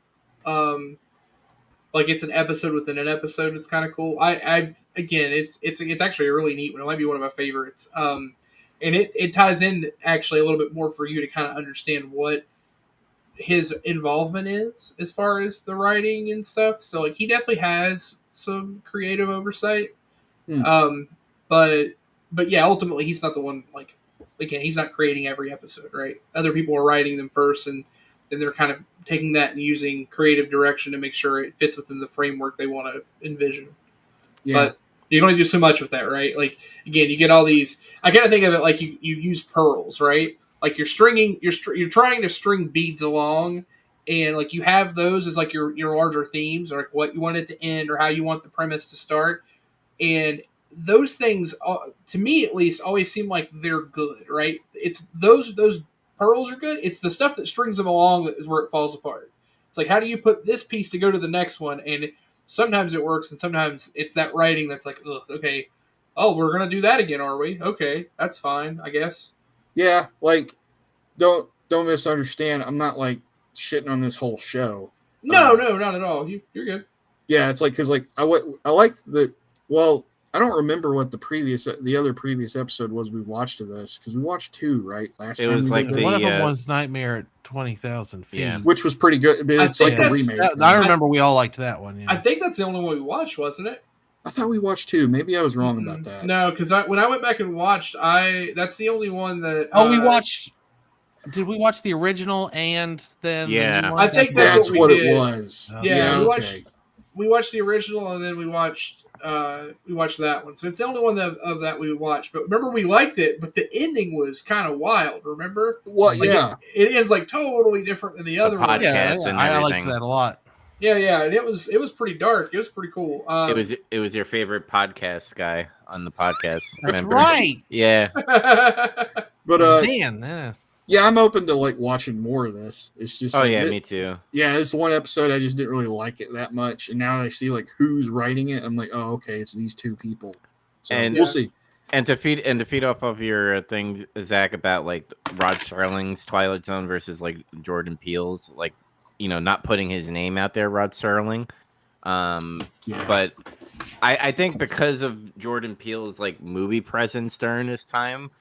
like it's an episode within an episode. It's kind of cool. It's actually a really neat one. It might be one of my favorites. And it ties in actually a little bit more for you to kind of understand what his involvement is as far as the writing and stuff. So like he definitely has some creative oversight. But yeah, ultimately he's not the one, like, again, he's not creating every episode, right? Other people are writing them first, and then they're kind of taking that and using creative direction to make sure it fits within the framework they want to envision. Yeah. But you can only do so much with that, right? Like, again, you get all these, I kind of think of it like you use pearls, right? Like you're trying to string beads along, and like you have those as like your larger themes, or like what you want it to end, or how you want the premise to start. And those things, to me at least, always seem like they're good, right? It's those pearls are good. It's the stuff that strings them along that is where it falls apart. It's like, how do you put this piece to go to the next one? And sometimes it works, and sometimes it's that writing that's like, ugh, okay, oh, we're gonna do that again, are we? Okay, that's fine, I guess. Yeah, like don't misunderstand. I'm not like shitting on this whole show. No, not at all. You're good. Yeah, it's like because like I like the well. I don't remember what the other previous episode was we watched of this because we watched 2 right last It time. was we like did the- this, One of them was Nightmare at 20,000 feet. Yeah. which was pretty good. But I it's think like a that's- remake. I remember we all liked that one. Yeah. I think that's the only one we watched, wasn't it? I thought we watched 2. Maybe I was wrong about that. No, because when I went back and watched, that's the only one that. we watched. Did we watch the original and then? Yeah. the new one? I think That's what what we it did. was. Oh. Yeah, we okay. watched the original and then we watched that one. So it's the only one of that we watched. But remember, we liked it, but the ending was kind of wild. Remember? Well, Like, yeah. it ends like totally different than the other one. podcast and I liked everything. that a lot. Yeah, and it was pretty dark. It was pretty cool. It was your favorite podcast guy on the podcast. That's remember? right. Yeah. But Man, yeah, I'm open to like watching more of this. It's just Oh like, yeah, me too. yeah, this one episode I just didn't really like it that much, and now I see like who's writing it. I'm like, oh, okay, it's these 2 people. So And- we'll see. And to feed off of your thing, Zach, about like Rod Serling's Twilight Zone versus like Jordan Peele's, like, you know, not putting his name out there, Rod Serling. Yeah. But I think because of Jordan Peele's like movie presence during this time,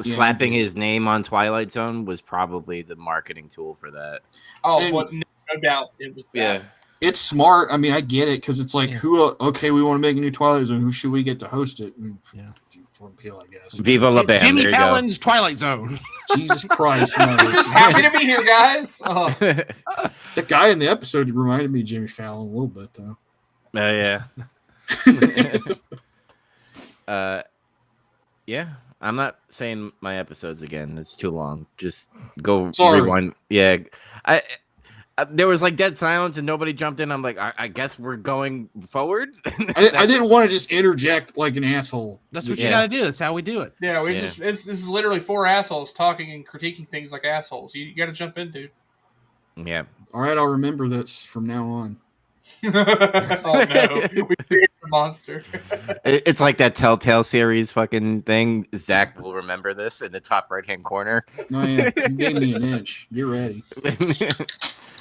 Yeah, slapping he did. his name on Twilight Zone was probably the marketing tool for that. No doubt it was. That. It's smart. I mean, I get it because it's like, Yeah. okay, we want to make a new Twilight Zone. Who should we get to host it? Yeah. Jordan Peele, I guess. Viva la Bam. Jimmy there you Fallon's Twilight Zone. Jesus Christ. No. Just happy to be here, guys. Oh. go. The guy in the episode reminded me of Jimmy Fallon a little bit, though. Yeah. Yeah. I'm not saying my episodes again. It's too long. Just go Sorry. rewind. Yeah. There was like dead silence and nobody jumped in. I'm like, I guess we're going forward. I didn't want to just interject like an asshole. That's what Yeah. you got to do. That's how we do it. Yeah, Yeah. this is literally 4 assholes talking and critiquing things like assholes. You got to jump in, dude. Yeah. All right, I'll remember this from now on. Oh no, we created a monster. It's like that Telltale series fucking thing. Zach will remember this in the top right hand corner. No, yeah, you gave me an inch. Get ready.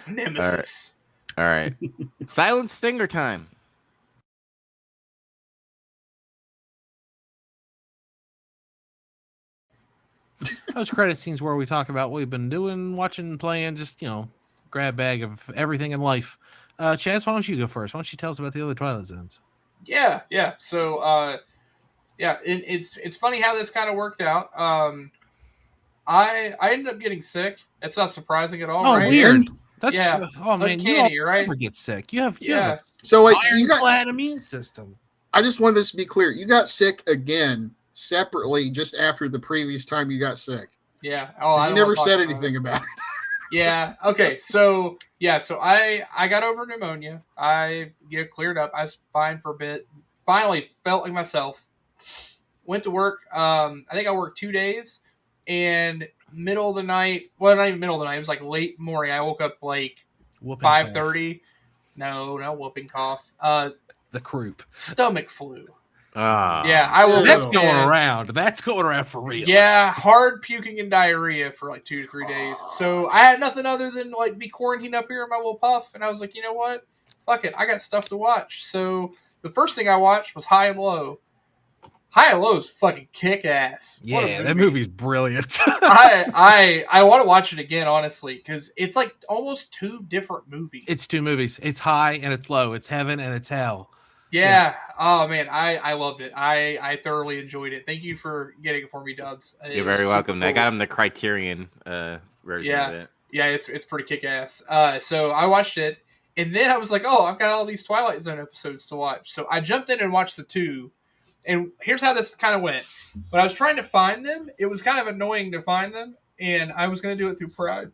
Nemesis. All right. Silent Stinger time. Those credit scenes where we talk about what we've been doing, watching, playing, just, grab bag of everything in life. Chaz, why don't you go first? Why don't you tell us about the other Twilight Zones? Yeah. So, it's funny how this kind of worked out. I ended up getting sick. It's not surprising at all, Oh, right? weird. That's Yeah. Oh man, Uncanny, you right? never get sick. You have Yeah. So wait, you got. ironclad immune system. I just want this to be clear. You got sick again separately just after the previous time you got sick. Yeah. 'Cause I you don't never wanna talk said about it. anything about it. Yeah. Okay. So I got over pneumonia. I cleared up. I was fine for a bit. Finally felt like myself. Went to work. I think I worked 2 days, and middle of the night. Well, not even middle of the night. It was like late morning. I woke up like Whooping 5:30. No whooping cough. The croup. Stomach flu. Ah. Yeah, I woke That's up going and- around. That's going around for real. Yeah, hard puking and diarrhea for like 2 to 3 days. So I had nothing other than like be quarantined up here in my little puff, and I was like, you know what? Fuck it, I got stuff to watch. So the first thing I watched was High and Low. High and Low is fucking kick ass. Yeah, that movie's brilliant. I want to watch it again, honestly, because it's like almost 2 different movies. It's 2 movies. It's high and it's low. It's heaven and it's hell. Yeah. Oh man, I loved it. I thoroughly enjoyed it. Thank you for getting it for me, Dubs. It You're was very super welcome. I cool. got him the Criterion version Yeah. of it. Yeah, it's pretty kick ass. So I watched it, and then I was like, oh, I've got all these Twilight Zone episodes to watch. So I jumped in and watched the 2. And here's how this kind of went. When I was trying to find them, it was kind of annoying to find them, and I was going to do it through Pride.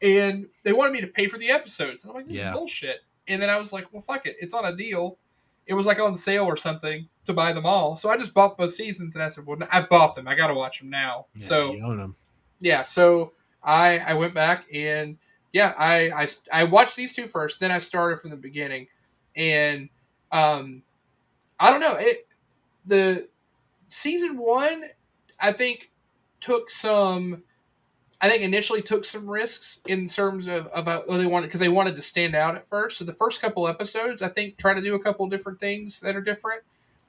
And they wanted me to pay for the episodes. And I'm like, this is bullshit. And then I was like, well, fuck it. It's on a deal. It was like on sale or something to buy them all. So I just bought both seasons, and I said, well, I've bought them. I got to watch them now. Yeah, So you own them. yeah, so I went back and yeah, I watched these 2 first, then I started from the beginning, and I don't know, season 1, I think initially took some risks in terms of about what they wanted, because they wanted to stand out at first. So the first couple episodes, I think, try to do a couple of different things that are different.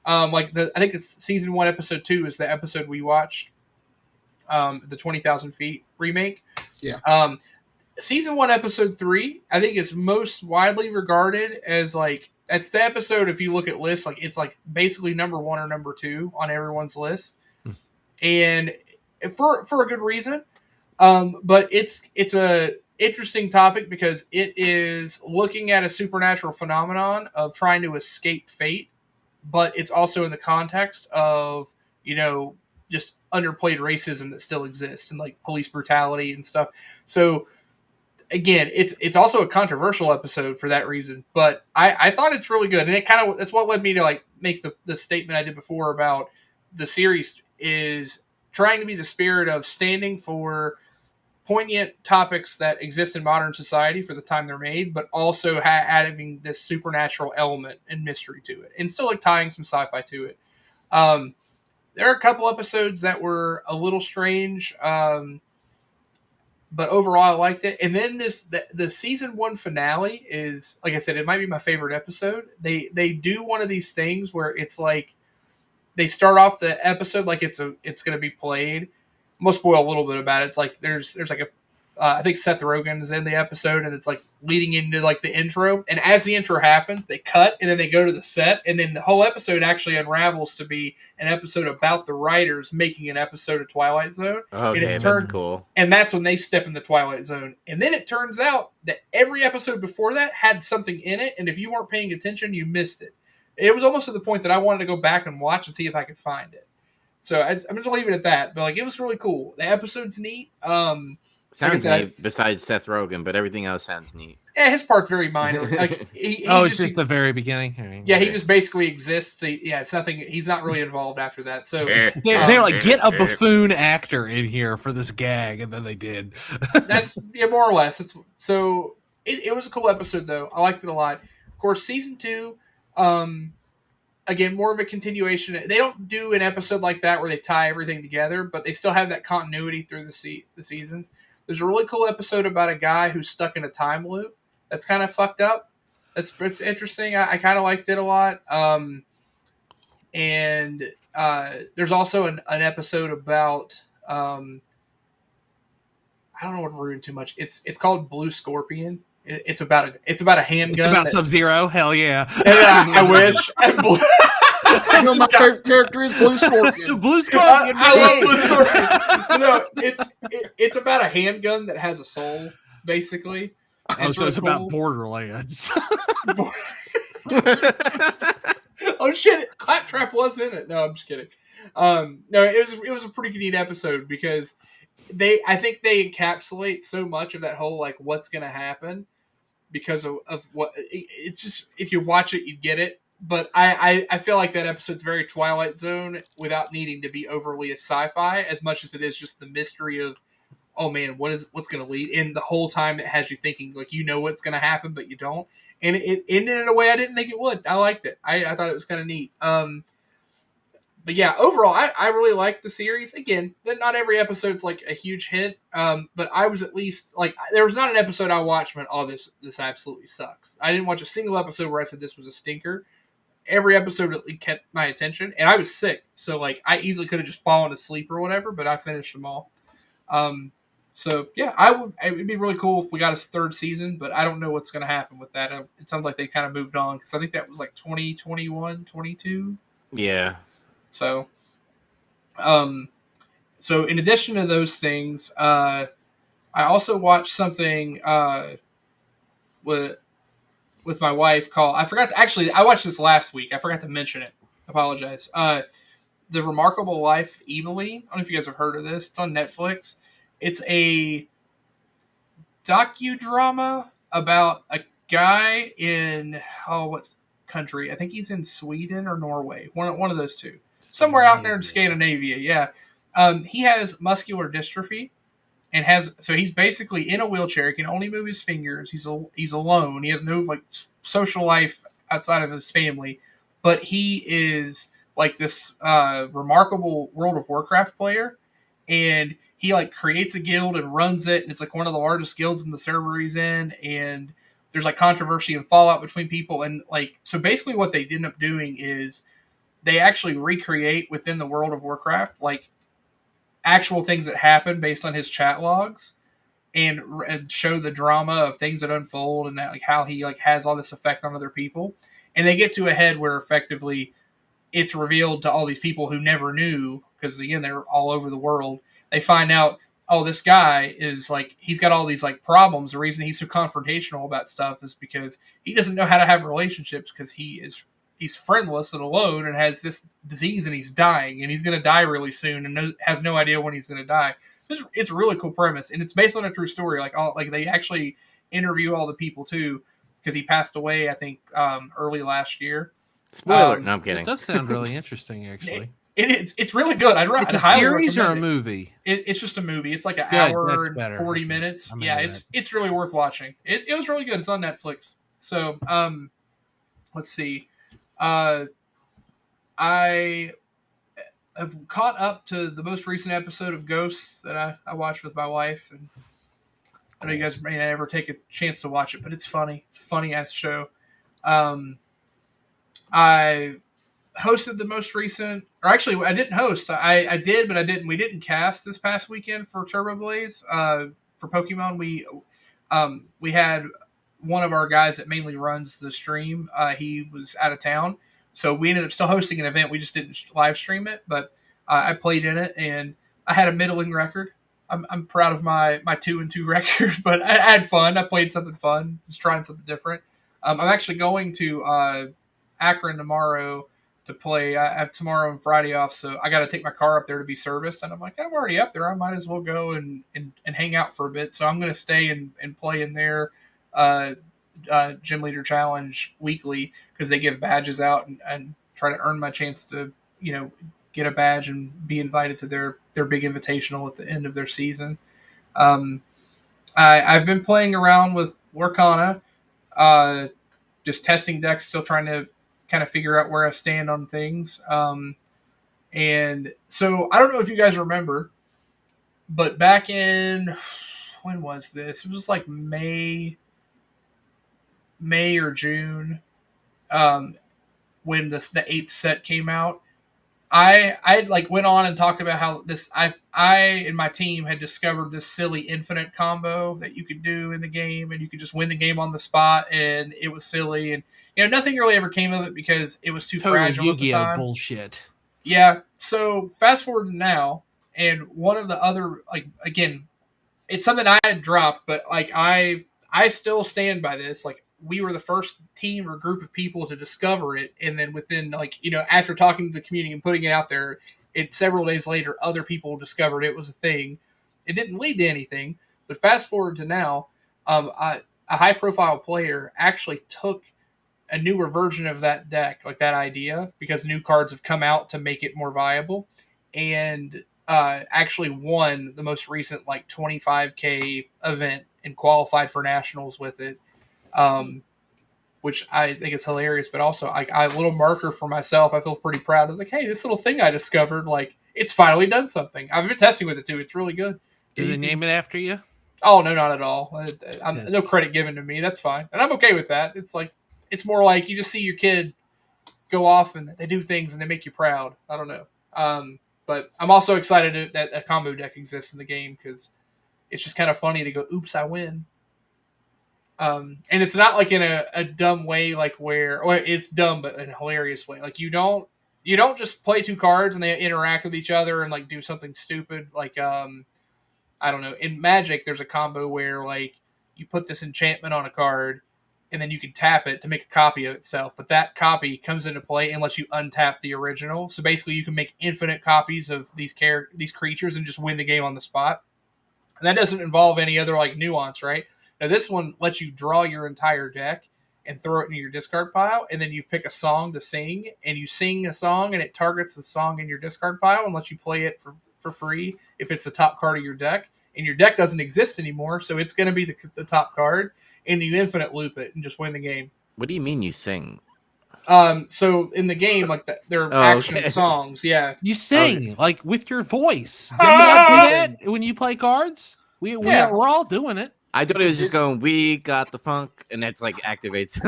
I think it's season 1, episode 2 is the episode we watched, the 20,000 Feet remake. Yeah. Season 1, episode 3, I think is most widely regarded as like, it's the episode, if you look at lists, like it's like basically number 1 or number 2 on everyone's list, and for a good reason. But it's a interesting topic because it is looking at a supernatural phenomenon of trying to escape fate, but it's also in the context of, just underplayed racism that still exists and like police brutality and stuff. So again, it's also a controversial episode for that reason, but I thought it's really good. And that's what led me to like make the statement I did before about the series is trying to be the spirit of standing for poignant topics that exist in modern society for the time they're made, but also adding this supernatural element and mystery to it, and still like tying some sci-fi to it. There are a couple episodes that were a little strange, but overall I liked it. And then the season 1 finale is, like I said, it might be my favorite episode. They do one of these things where it's like they start off the episode like it's going to be played. I'm gonna spoil a little bit about it. It's like there's like a I think Seth Rogen is in the episode, and it's like leading into like the intro. And as the intro happens, they cut, and then they go to the set, and then the whole episode actually unravels to be an episode about the writers making an episode of Twilight Zone. Okay, that's cool. And that's when they step in the Twilight Zone. And then it turns out that every episode before that had something in it, and if you weren't paying attention, you missed it. It was almost to the point that I wanted to go back and watch and see if I could find it. So I'm just leave it at that. But like, it was really cool. The episode's neat. Sounds neat besides Seth Rogen, but everything else sounds neat. Yeah, his part's very minor. Like, it's just the very beginning. Yeah, he just basically exists. It's nothing. He's not really involved after that. So they're like, get a buffoon actor in here for this gag, and then they did. That's more or less. It was a cool episode though. I liked it a lot. Of course, season 2. Again, more of a continuation. They don't do an episode like that where they tie everything together, but they still have that continuity through the seasons. There's a really cool episode about a guy who's stuck in a time loop. That's kind of fucked up. It's interesting. I kind of liked it a lot. And there's also an episode about I don't know what to ruin too much. It's called Blue Scorpion. It's about a handgun. It's about Sub-Zero. Hell yeah! Yeah, I wish. My favorite character is Blue Scorpion. Blue Scorpion. I love Blue Scorpion. It's about a handgun that has a soul, basically. It's about Borderlands. Oh shit! Claptrap was in it. No, I'm just kidding. No, it was a pretty neat episode because I think they encapsulate so much of that whole like what's gonna happen because of what it's just, if you watch it you get it. But I feel like that episode's very Twilight Zone without needing to be overly a sci-fi as much as it is just the mystery of, oh man, what's going to lead? And the whole time it has you thinking like what's going to happen, but you don't. And it ended in a way I didn't think it would. I liked it. I thought it was kind of neat. But yeah, overall, I really liked the series. Again, not every episode's like a huge hit, but I was at least like, there was not an episode I watched and went, oh, this absolutely sucks. I didn't watch a single episode where I said this was a stinker. Every episode kept my attention, and I was sick, so like I easily could have just fallen asleep or whatever, but I finished them all. So yeah, it'd be really cool if we got a third season, but I don't know what's going to happen with that. It sounds like they kind of moved on because I think that was like 2021, 22. Yeah. So, so in addition to those things, I also watched something with my wife called, I watched this last week. I forgot to mention it. Apologize. The Remarkable Life Emily. I don't know if you guys have heard of this. It's on Netflix. It's a docudrama about a guy in, what country? I think he's in Sweden or Norway. One of those two. Somewhere out there in Scandinavia, yeah. He has muscular dystrophy and he's basically in a wheelchair. He can only move his fingers. He's alone. He has no like social life outside of his family, but he is like this remarkable World of Warcraft player, and he like creates a guild and runs it, and it's like one of the largest guilds in the server he's in, and there's like controversy and fallout between people, and like so basically what they end up doing is they actually recreate within the World of Warcraft like actual things that happen based on his chat logs, and show the drama of things that unfold, and that, like how he like has all this effect on other people, and they get to a head where effectively it's revealed to all these people who never knew, because again they're all over the world. They find out, oh, this guy is like he's got all these like problems. The reason he's so confrontational about stuff is because he doesn't know how to have relationships, because he's friendless and alone and has this disease and he's dying and he's going to die really soon and has no idea when he's going to die. It's a really cool premise, and it's based on a true story. Like they actually interview all the people too, because he passed away I think early last year. Spoiler. No, I'm kidding. It does sound really interesting, actually. It's really good. It's a series or a movie? It's just a movie. It's like an hour and 40 Okay. minutes. Yeah, it's really worth watching. It was really good. It's on Netflix. So let's see. I have caught up to the most recent episode of Ghosts that I watched with my wife, and I know you guys may never take a chance to watch it, but it's funny. It's a funny ass show. I hosted the most recent, or actually I didn't host. I did, but I didn't. We didn't cast this past weekend for Turbo Blaze. For Pokemon, we had one of our guys that mainly runs the stream. He was out of town, so we ended up still hosting an event. We just didn't live stream it, but I played in it, and I had a middling record. I'm proud of my 2-2 record, but I had fun. I played something fun. Was trying something different. I'm actually going to Akron tomorrow to play. I have tomorrow and Friday off, so I got to take my car up there to be serviced. And I'm like, I'm already up there. I might as well go and hang out for a bit. So I'm going to stay and play in their Gym Leader Challenge weekly, because they give badges out, and try to earn my chance to, get a badge and be invited to their big invitational at the end of their season. I've been playing around with Lorcana, just testing decks, still trying to kind of figure out where I stand on things. And so I don't know if you guys remember, but back in, when was this? It was like May or June, when the 8th set came out. I like went on and talked about how I and my team had discovered this silly infinite combo that you could do in the game, and you could just win the game on the spot, and it was silly, and nothing really ever came of it because it was too fragile at the time. Bullshit. Yeah. So fast forward to now, and one of the other, like, again, it's something I had dropped, but like I still stand by this. Like, we were the first team or group of people to discover it, and then within, after talking to the community and putting it out there, several days later, other people discovered it was a thing. It didn't lead to anything, but fast forward to now, a high-profile player actually took a newer version of that deck, like that idea, because new cards have come out to make it more viable, and actually won the most recent 25K event and qualified for nationals with it. Which I think is hilarious, but also a little marker for myself. I feel pretty proud. I was like, hey, this little thing I discovered, it's finally done something. I've been testing with it too. It's really good. Do they name it after you? Oh, no, not at all. No credit given to me. That's fine. And I'm okay with that. It's more like you just see your kid go off and they do things and they make you proud. I don't know. But I'm also excited that a combo deck exists in the game, because it's just kind of funny to go, oops, I win. And it's not like in a dumb way, or it's dumb, but in a hilarious way. Like, you don't just play two cards and they interact with each other and do something stupid. I don't know. In Magic, there's a combo where you put this enchantment on a card and then you can tap it to make a copy of itself. But that copy comes into play unless you untap the original. So basically, you can make infinite copies of these creatures and just win the game on the spot. And that doesn't involve any other nuance, right? Now, this one lets you draw your entire deck and throw it into your discard pile, and then you pick a song to sing, and you sing a song, and it targets the song in your discard pile and lets you play it for free if it's the top card of your deck. And your deck doesn't exist anymore, so it's going to be the top card, and you infinite loop it and just win the game. What do you mean you sing? So in the game, like they're Oh, action okay. songs. Yeah. You sing like with your voice. Do Ah! you not do that when you play cards? We're all doing it. I thought It's it a was just going, we got the funk, and that's like activates.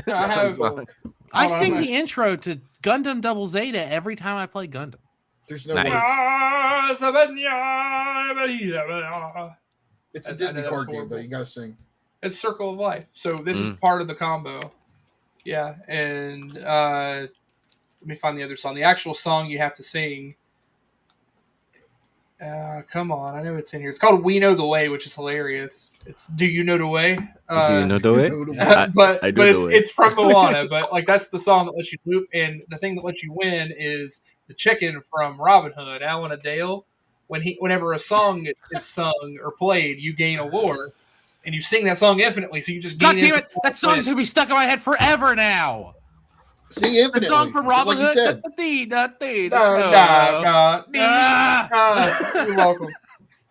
I have- song. I Hold on, sing I'm the intro to Gundam Double Zeta every time I play Gundam. There's no Nice. way. It's a I Disney know that's card game, though. horrible. You gotta sing. It's Circle of Life. So this is part of the combo. Yeah, and let me find the other song. The actual song you have to sing. Come on, I know it's in here. It's called "We Know the Way," which is hilarious. It's "Do You Know the Way?" Do you know the way? But I do know it. it's from Moana. But like that's the song that lets you loop, and the thing that lets you win is the chicken from Robin Hood, Alan Adale. Whenever a song is sung or played, you gain a lore, and you sing that song infinitely. So you just God gain damn it! That song's gonna be stuck in my head forever now. Sing infinitely. The song from Robin like you Hood. said. You're welcome.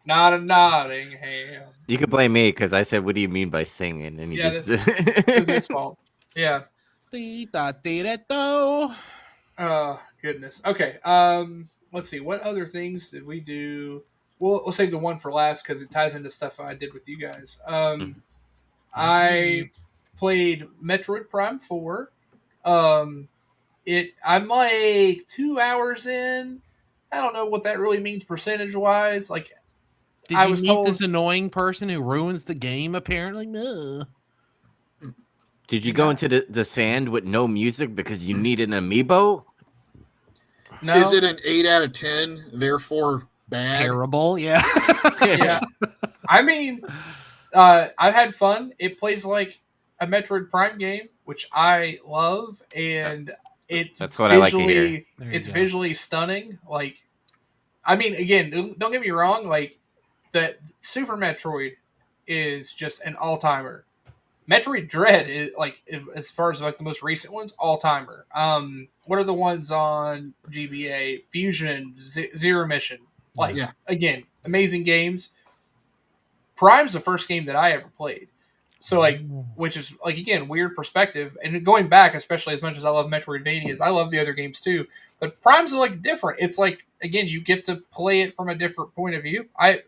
Not a Nottingham. You could blame me because I said, "What do you mean by singing?" And he Yeah, just It's his fault. Yeah. Oh, goodness. Okay. Let's see. What other things did we do? We'll save the one for last because it ties into stuff I did with you guys. I played Metroid Prime 4. I'm like 2 hours in. I don't know what that really means percentage wise. Like, Did I you was meet told- this annoying person who ruins the game? Apparently, no. Did you go into the sand with no music because you need an amiibo? No. Is it an 8 out of 10? Therefore, bad. Terrible. Yeah. Yeah. I mean, I've had fun. It plays like a Metroid Prime game, which I love, and That's what I like to hear. It's visually stunning. Like, I mean, again, don't get me wrong. Like, the Super Metroid is just an all-timer. Metroid Dread is like, as far as like the most recent ones, all-timer. What are the ones on GBA? Fusion, Zero Mission. Like, again, amazing games. Prime's the first game that I ever played. So, like, which is, like, again, weird perspective. And going back, especially as much as I love Metroidvanias, I love the other games too. But Prime's, like, different. It's like, again, you get to play it from a different point of view. I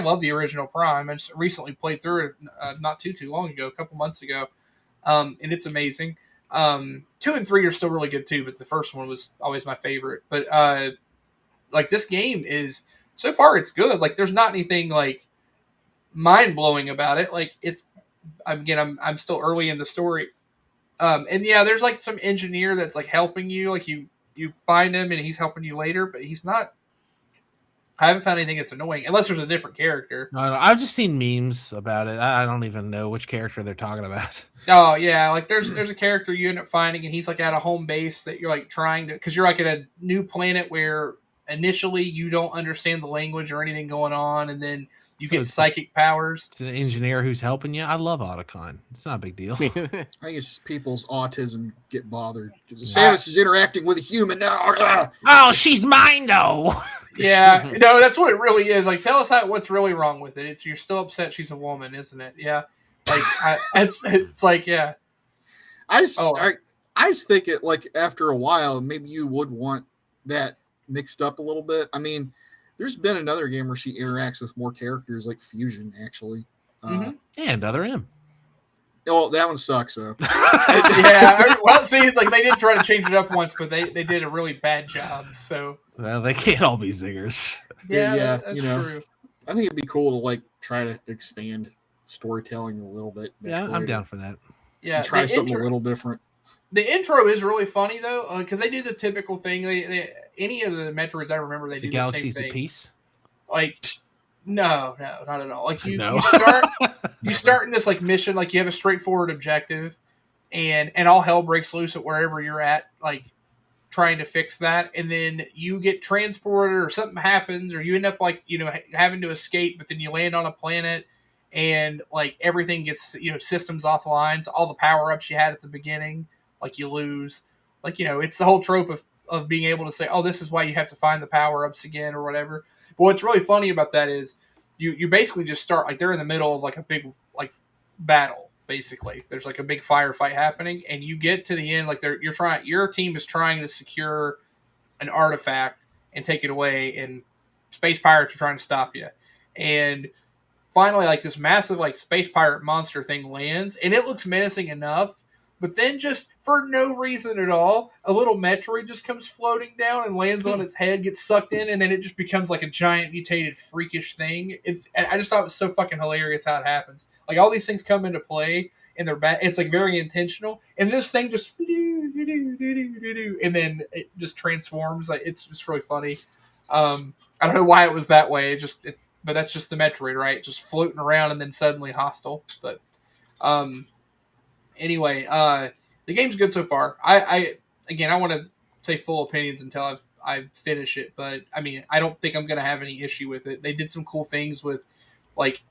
love the original Prime. I just recently played through it not too long ago, a couple months ago. And it's amazing. 2 and 3 are still really good too, but the first one was always my favorite. But, like, this game is, so far it's good. Like, there's not anything, like, mind-blowing about it. Like, it's, again, I'm still early in the story. And yeah, there's like some engineer that's like helping you. Like you find him and he's helping you later, but he's not. I haven't found anything that's annoying unless there's a different character. No, I've just seen memes about it. I don't even know which character they're talking about. Oh yeah, like there's a character you end up finding and he's like at a home base that you're like trying to, because you're like at a new planet where initially you don't understand the language or anything going on, and then you get psychic powers. It's an engineer who's helping you. I love Otacon. It's not a big deal. I think it's people's autism get bothered because Samus is interacting with a human now. Oh, she's mine though. Yeah, no, that's what it really is. Like, tell us what's really wrong with it. It's you're still upset she's a woman, isn't it? Yeah, like it's like yeah. I just think it like after a while maybe you would want that mixed up a little bit. I mean, there's been another game where she interacts with more characters, like Fusion, actually. And Other M. Oh, that one sucks, though. Yeah, well, see, it's like they did try to change it up once, but they did a really bad job. So, well, they can't all be zingers. Yeah, that's true. I think it'd be cool to like try to expand storytelling a little bit. Yeah, I'm down for that. Yeah, and try something a little different. The intro is really funny though, because they do the typical thing. They any of the Metroids I remember, they do the same thing. Galaxy's a Piece. Like, no, not at all. Like you No. start in this like mission, like you have a straightforward objective, and all hell breaks loose at wherever you're at, like trying to fix that, and then you get transported or something happens, or you end up like having to escape, but then you land on a planet. And like everything gets systems offline, so all the power ups you had at the beginning, like you lose. Like it's the whole trope of being able to say, oh, this is why you have to find the power ups again or whatever. But what's really funny about that is you basically just start like they're in the middle of like a big like battle, basically. There's like a big firefight happening, and you get to the end, like your team is trying to secure an artifact and take it away, and space pirates are trying to stop you. And finally, like this massive like space pirate monster thing lands, and it looks menacing enough. But then, just for no reason at all, a little Metroid just comes floating down and lands on its head, gets sucked in, and then it just becomes like a giant mutated freakish thing. I just thought it was so fucking hilarious how it happens. Like all these things come into play, and they're it's like very intentional. And this thing just and then it just transforms. Like it's just really funny. I don't know why it was that way. But that's just the Metroid, right? Just floating around and then suddenly hostile. But anyway, the game's good so far. I want to say full opinions until I finish it, but I mean, I don't think I'm going to have any issue with it. They did some cool things with like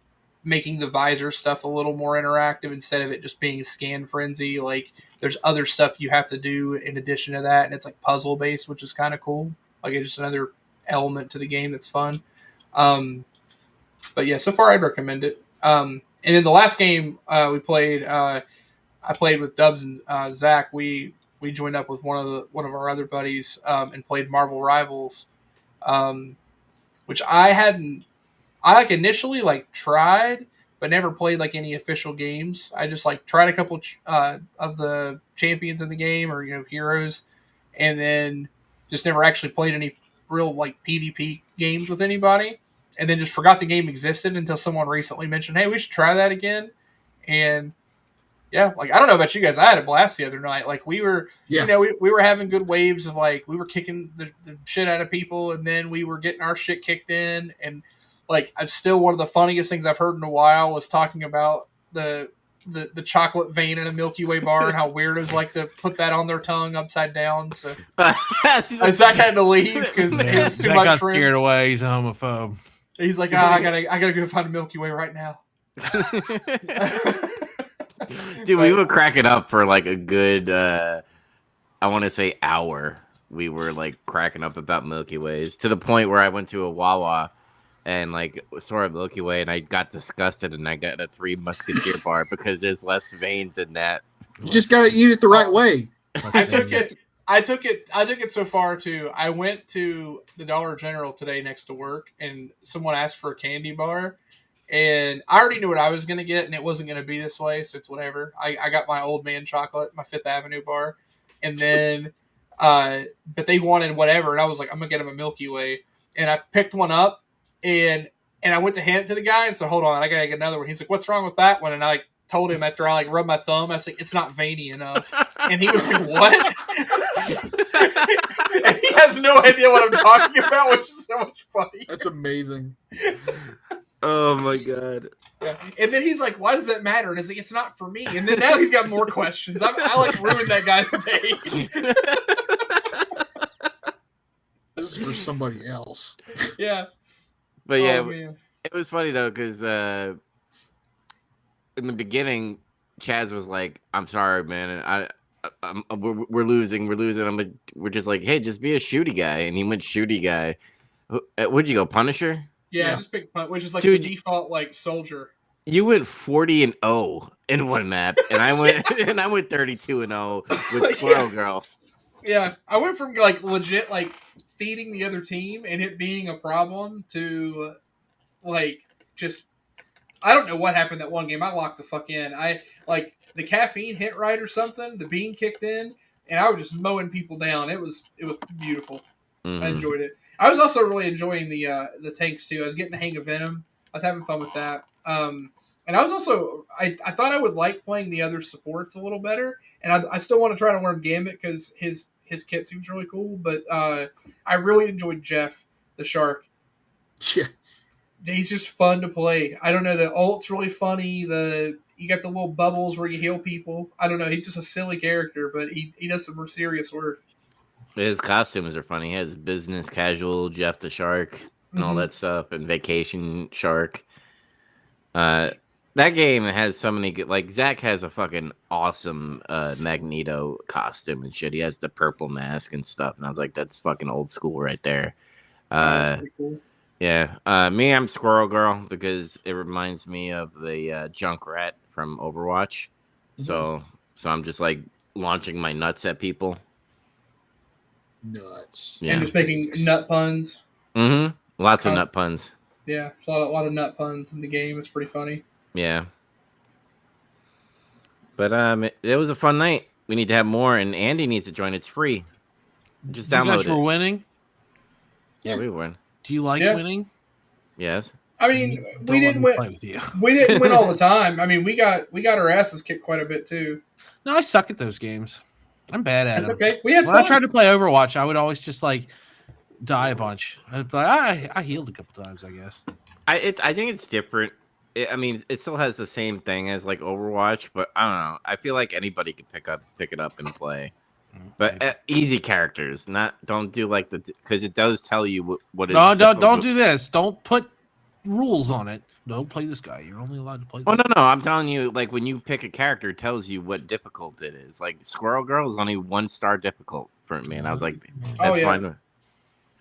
making the visor stuff a little more interactive instead of it just being a scan frenzy. Like there's other stuff you have to do in addition to that, and it's like puzzle based, which is kind of cool. Like it's just another element to the game that's fun. But yeah, so far I'd recommend it. And then the last game we played, I played with Dubs and Zach. We joined up with one of our other buddies and played Marvel Rivals, which I like initially like tried, but never played like any official games. I just like tried a couple of the champions in the game or heroes, and then just never actually played any real like PvP games with anybody. And then just forgot the game existed until someone recently mentioned, hey, we should try that again. And yeah, like, I don't know about you guys. I had a blast the other night. Like we were, we were having good waves of like, we were kicking the shit out of people. And then we were getting our shit kicked in. And like, I've still, one of the funniest things I've heard in a while was talking about the chocolate vein in a Milky Way bar and how weirdos like to put that on their tongue upside down. So Zach had to leave because it was too much got for him. scared away. He's a homophobe. He's like, I gotta go find a Milky Way right now. Dude, we would crack it up for like a good, I want to say hour. We were like cracking up about Milky Ways to the point where I went to a Wawa and like saw a Milky Way and I got disgusted and I got a 3 Musketeer bar because there's less veins in that. You just gotta eat it the right way. I took it so far too. I went to the Dollar General today next to work, and someone asked for a candy bar, and I already knew what I was going to get, and it wasn't going to be this way, so it's whatever. I got my old man chocolate, my Fifth Avenue bar, and then, but they wanted whatever, and I was like, I'm going to get them a Milky Way, and I picked one up, and I went to hand it to the guy, and so hold on, I got to get another one. He's like, what's wrong with that one? And I told him after I like rubbed my thumb, I was like, it's not veiny enough. And he was like, what? And he has no idea what I'm talking about, which is so much funny. That's amazing. Oh my god. Yeah. And then he's like, why does that matter? And it's like, it's not for me. And then now he's got more questions. I like ruined that guy's day. This is for somebody else. Yeah. But yeah, it was funny though, because in the beginning, Chaz was like, "I'm sorry, man. We're losing. We're just like, hey, just be a shooty guy." And he went shooty guy. What'd you go, Punisher? Yeah, just pick Punisher, which is like the default like soldier. You went 40-0 in one map, and I went 32-0 with Squirrel Girl. Yeah, I went from like legit like feeding the other team and it being a problem to like just. I don't know what happened that one game. I locked the fuck in. I like the caffeine hit right or something. The bean kicked in, and I was just mowing people down. It was beautiful. Mm-hmm. I enjoyed it. I was also really enjoying the tanks too. I was getting the hang of Venom. I was having fun with that. And I was also I thought I would like playing the other supports a little better. And I still want to try to learn Gambit because his kit seems really cool. But I really enjoyed Jeff the Shark. Yeah. He's just fun to play. I don't know. The ult's really funny. You got the little bubbles where you heal people. I don't know. He's just a silly character, but he does some more serious work. His costumes are funny. He has business casual, Jeff the Shark, and all that stuff, and vacation Shark. That game has so many good. Like Zach has a fucking awesome Magneto costume and shit. He has the purple mask and stuff, and I was like, that's fucking old school right there. That's pretty cool. Yeah, me, I'm Squirrel Girl because it reminds me of the Junkrat from Overwatch. So, so I'm just like launching my nuts at people. Nuts. And Yeah. just making nut puns. Mm-hmm. Lots of Con- nut puns. Yeah, there's a lot of nut puns in the game. It's pretty funny. Yeah. But it was a fun night. We need to have more, and Andy needs to join. It's free. Just You guys download were it. winning. Yeah, we won. Do you like Yeah. winning? Yes. I mean, Don't we let didn't me win. play with you. We didn't win all the time. I mean, we got our asses kicked quite a bit too. No, I suck at those games. I'm bad at That's them. okay. We had When fun. I tried to play Overwatch, I would always just like die a bunch. I'd be like, I healed a couple times, I guess. I think it's different. I mean, it still has the same thing as like Overwatch, but I don't know. I feel like anybody could pick it up and play. But easy characters, don't do like because it does tell you what is. No, don't do this. Don't put rules on it. Don't play this guy. You're only allowed to play this. Well, no. I'm telling you, like when you pick a character, it tells you what difficult it is. Like Squirrel Girl is only 1-star difficult for me, and I was like, that's fine.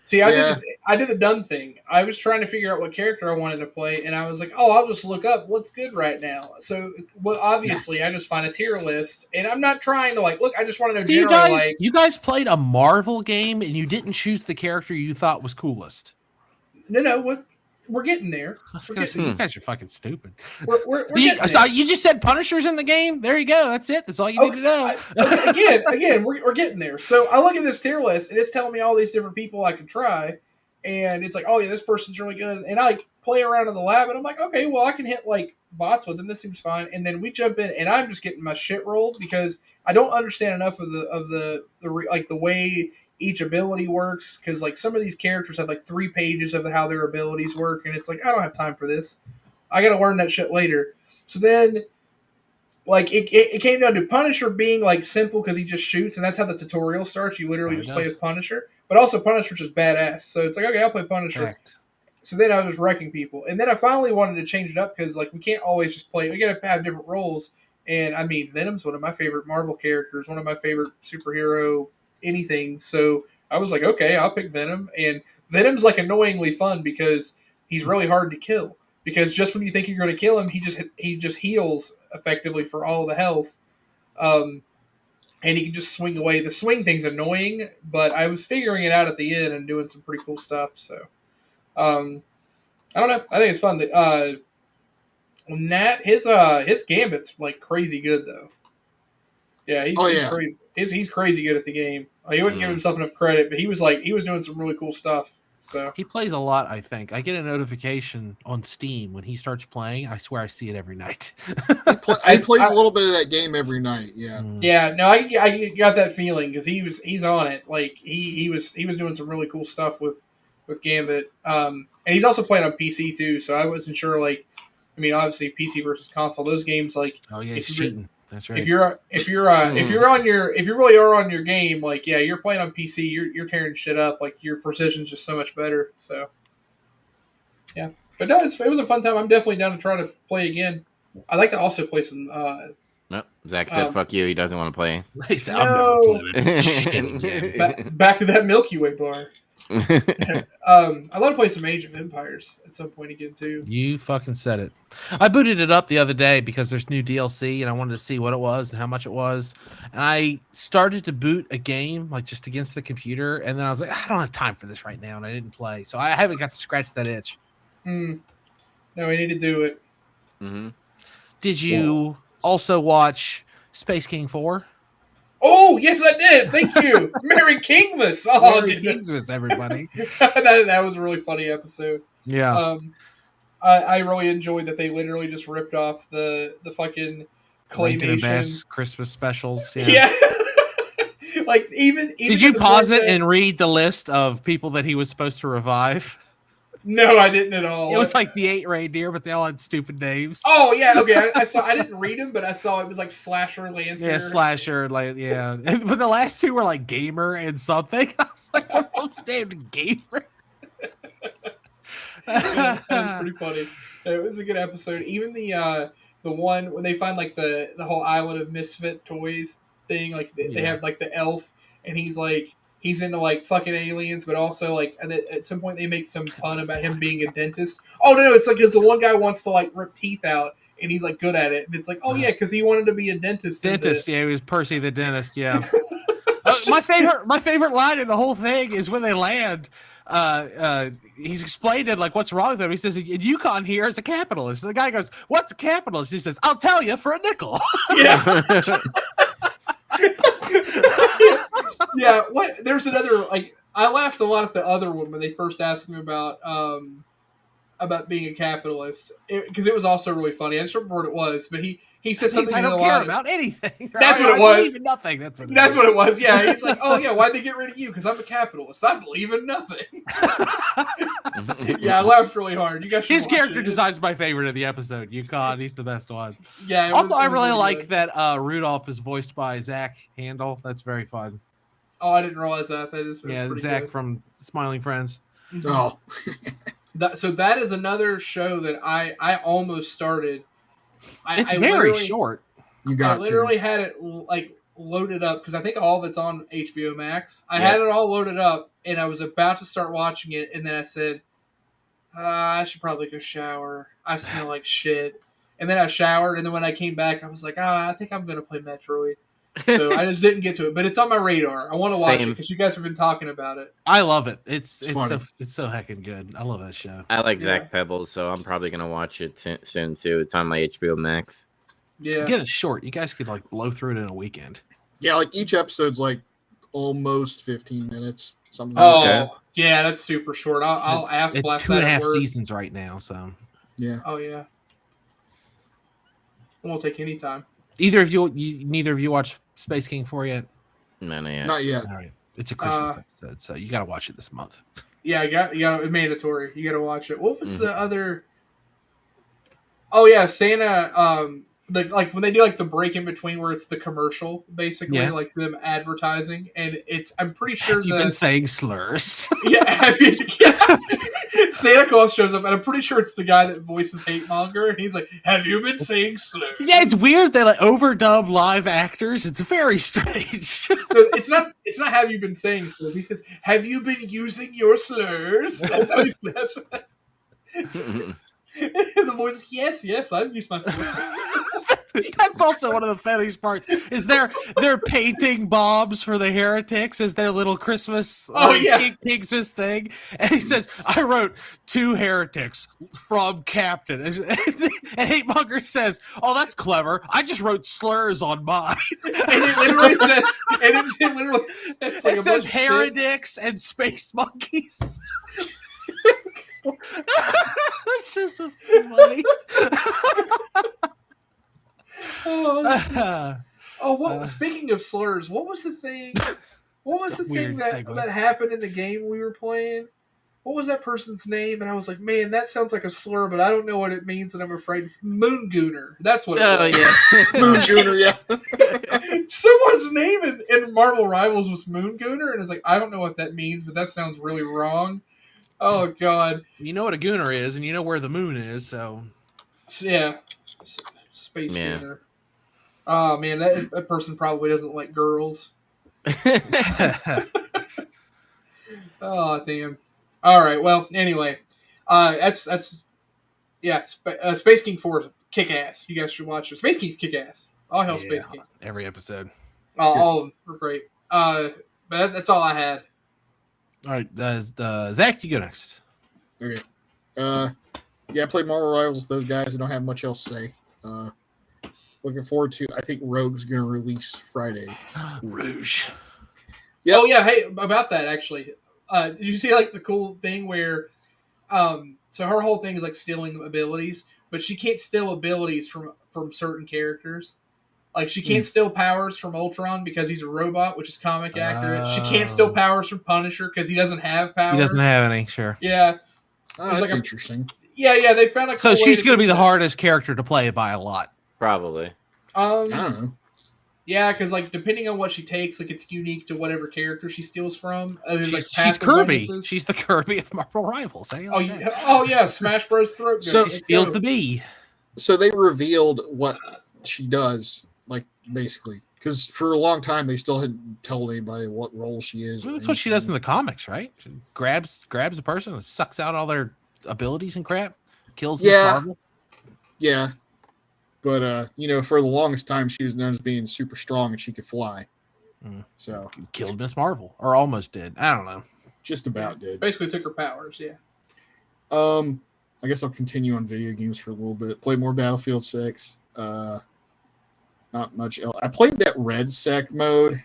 See, I did the dumb thing. I was trying to figure out what character I wanted to play, and I was like, oh, I'll just look up what's good right now. So, well, obviously, I just find a tier list, and I'm not trying to like look. I just want to know generally. You guys played a Marvel game, and you didn't choose the character you thought was coolest. No, what? We're getting there. I was gonna say you guys are fucking stupid. We're getting there. You just said Punisher's in the game. There you go. That's it. That's all you need to know. Again, we're getting there. So I look at this tier list, and it's telling me all these different people I can try, and it's like, oh yeah, this person's really good, and I like play around in the lab, and I'm like, okay, well I can hit like bots with them. This seems fine, and then we jump in, and I'm just getting my shit rolled because I don't understand enough of the way each ability works, because like some of these characters have like 3 pages of how their abilities work, and it's like I don't have time for this. I gotta learn that shit later. So then like it came down to Punisher being like simple because he just shoots, and that's how the tutorial starts. You literally just play as Punisher, but also Punisher's just badass. So it's like, okay, I'll play Punisher. Correct. So then I was just wrecking people, and then I finally wanted to change it up because like we can't always just play. We gotta have different roles. And I mean, Venom's one of my favorite Marvel characters, one of my favorite superhero anything. So I was like, okay, I'll pick Venom. And Venom's like annoyingly fun because he's really hard to kill. Because just when you think you're going to kill him, he just heals effectively for all the health. And he can just swing away. The swing thing's annoying, but I was figuring it out at the end and doing some pretty cool stuff. So I don't know. I think it's fun. Nat, his gambit's like crazy good though. Yeah, he's crazy. He's crazy good at the game. He wouldn't give himself enough credit, but he was doing some really cool stuff. So he plays a lot. I think I get a notification on Steam when he starts playing. I swear I see it every night. He plays a little bit of that game every night. Yeah. Yeah. No, I got that feeling because he's on it. Like he was doing some really cool stuff with Gambit. And he's also playing on PC too. So I wasn't sure. Like, I mean, obviously PC versus console. Those games like he's cheating. That's right. If you really are on your game, like you're playing on PC, you're tearing shit up. Like your precision's just so much better. So yeah, but no, it was a fun time. I'm definitely down to try to play again. I'd like to also play some. No, Zach said, "Fuck you." He doesn't want to play. He said, "I'm never playing." Back to that Milky Way bar. I'd like to play some Age of Empires at some point again too. You fucking said it. I booted it up the other day because there's new DLC and I wanted to see what it was and how much it was. And I started to boot a game like just against the computer, and then I was like, I don't have time for this right now, and I didn't play. So I haven't got to scratch that itch. No, we need to do it. Mm-hmm. Did you also watch Space King 4? Oh, yes, I did. Thank you. Merry Kingmas. Oh, Merry Kingmas, everybody. that was a really funny episode. Yeah. I really enjoyed that they literally just ripped off the fucking claymation Christmas specials. Yeah. Like even did you pause it and read the list of people that he was supposed to revive? No, I didn't at all. It was like the 8 reindeer, but they all had stupid names. Oh yeah, okay. I saw. I didn't read them, but I saw it was like Slasher, Lancer. Yeah, Slasher, like yeah. But the last 2 were like Gamer and something. I was like, what's named Gamer? That was pretty funny. It was a good episode. Even the one when they find like the whole island of misfit toys thing, like they have like the elf, and he he's into like fucking aliens, but also like at some point they make some pun about him being a dentist. Oh no, it's like because the one guy wants to like rip teeth out, and he's like good at it, and it's like, oh yeah, because he wanted to be a dentist. Dentist, yeah, he was Percy the dentist. Yeah. My favorite line in the whole thing is when they land. He's explained it like what's wrong with him. He says, "In Yukon here is a capitalist." And the guy goes, "What's a capitalist?" He says, "I'll tell you for a nickel." Yeah. Yeah. What? There's another like I laughed a lot at the other one when they first asked him about being a capitalist because it was also really funny. I just remember what it was, but he said something. I don't care about anything. That's what it was. I believe in nothing. That's what it was. Yeah, he's like, oh yeah, why'd they get rid of you? Because I'm a capitalist. I believe in nothing. Yeah, I laughed really hard. You guys. His character design's my favorite of the episode. Yukon, he's the best one. Yeah. Also, I really like that Rudolph is voiced by Zach Handel. That's very fun. Oh, I didn't realize that. That is Zach good. From Smiling Friends. Oh. So that is another show that I almost started. It's very short. I literally had it like loaded up because I think all of it's on HBO Max. I had it all loaded up and I was about to start watching it, and then I said, I should probably go shower. I smell like shit. And then I showered, and then when I came back, I was like, I think I'm going to play Metroid. So I just didn't get to it, but it's on my radar. I want to watch it because you guys have been talking about it. I love it. It's so heckin' good. I love that show. I like Zach Pebbles, so I'm probably gonna watch it soon too. It's on my HBO Max. Yeah, get it short. You guys could like blow through it in a weekend. Yeah, like each episode's like almost 15 minutes. Something. Yeah, that's super short. I'll ask. It's 2.5 seasons right now, so yeah. Oh yeah, it won't take any time. Neither of you watched Space King 4 yet? No, not yet. Not yet. All right, it's a Christmas episode, so you got to watch it this month. Yeah, you got it's mandatory. You got to watch it. What was the other? Oh yeah, Santa. Like when they do like the break in between where it's the commercial, basically like them advertising, and I'm pretty sure you've been saying slurs. Yeah, Santa Claus shows up, and I'm pretty sure it's the guy that voices Hate Monger, and he's like, "Have you been saying slurs?" Yeah, it's weird they like overdub live actors. It's very strange. It's not. Have you been saying slurs? He says, "Have you been using your slurs?" That's how he says it. And the voice, yes, I've used my slurs. That's also one of the funniest parts. Is they're painting bombs for the heretics as their little Christmas Pigs' thing, and he says, "I wrote 2 heretics from Captain," and Hate Monger says, "Oh, that's clever. I just wrote slurs on mine." And it literally says, it says heretics and space monkeys. It's just so funny. Speaking of slurs, what was the thing? What was the thing that happened in the game we were playing? What was that person's name? And I was like, man, that sounds like a slur, but I don't know what it means, and I'm afraid. Moongooner. That's what it was. Yeah. Moongooner, yeah. Someone's name in Marvel Rivals was Moongooner, and it's like, I don't know what that means, but that sounds really wrong. Oh, God. You know what a gooner is, and you know where the moon is, so... Yeah. Space Gooner. Oh, man, that person probably doesn't like girls. Oh, damn. All right, well, anyway. Space King 4 is kick-ass. You guys should watch it. Space King's kick-ass. All hell Space King. Every episode. All of them were great. But that's all I had. All right, Zach, you go next. Okay. I played Marvel Rivals with those guys. I don't have much else to say. Looking forward to. I think Rogue's going to release Friday. Rouge. Yep. Oh yeah, hey, about that actually. Did you see like the cool thing where, so her whole thing is like stealing abilities, but she can't steal abilities from certain characters. Like, she can't steal powers from Ultron because he's a robot, which is comic accurate. She can't steal powers from Punisher because he doesn't have powers. He doesn't have any, sure. Yeah. Oh, that's interesting. Yeah, they found a So she's going to be the hardest character to play by a lot. Probably. I don't know. Yeah, because, like, depending on what she takes, like, it's unique to whatever character she steals from. She's Kirby. Bonuses. She's the Kirby of Marvel Rivals. Yeah, Smash Bros. Throat. So she steals the bee. So they revealed what she does, like, basically. Because for a long time they still hadn't told anybody what role she is. Well, that's what she does in the comics, right? She grabs a person and sucks out all their abilities and crap. Kills Miss Marvel. Yeah. But for the longest time she was known as being super strong and she could fly. So killed Miss Marvel, or almost did. I don't know. Just about did. Basically took her powers, yeah. I guess I'll continue on video games for a little bit. Played more Battlefield 6. Not much else. I played that Red Sec mode.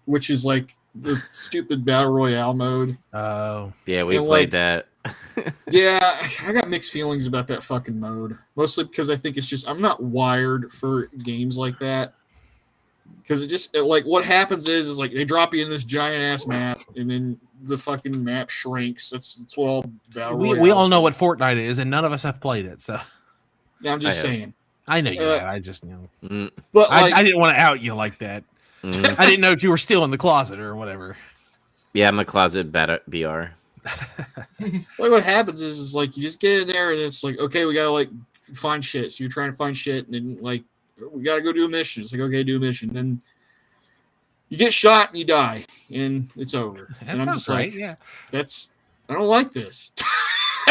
Which is like the stupid battle royale mode. Oh, yeah, we played that. Yeah, I got mixed feelings about that fucking mode. Mostly because I think it's just I'm not wired for games like that. Because what happens is like they drop you in this giant ass map, and then the fucking map shrinks. That's what all battle royale. We all know what Fortnite is, and none of us have played it. So yeah, I'm just saying. I know you have. I just but I didn't want to out you like that. I didn't know if you were still in the closet or whatever. Yeah, I'm a closet BR. What happens is like you just get in there and it's like, okay, we gotta like find shit. So you're trying to find shit, and then like we gotta go do a mission. It's like, okay, do a mission. Then you get shot and you die, and it's over. That and I'm sounds just right. like, Yeah, I don't like this.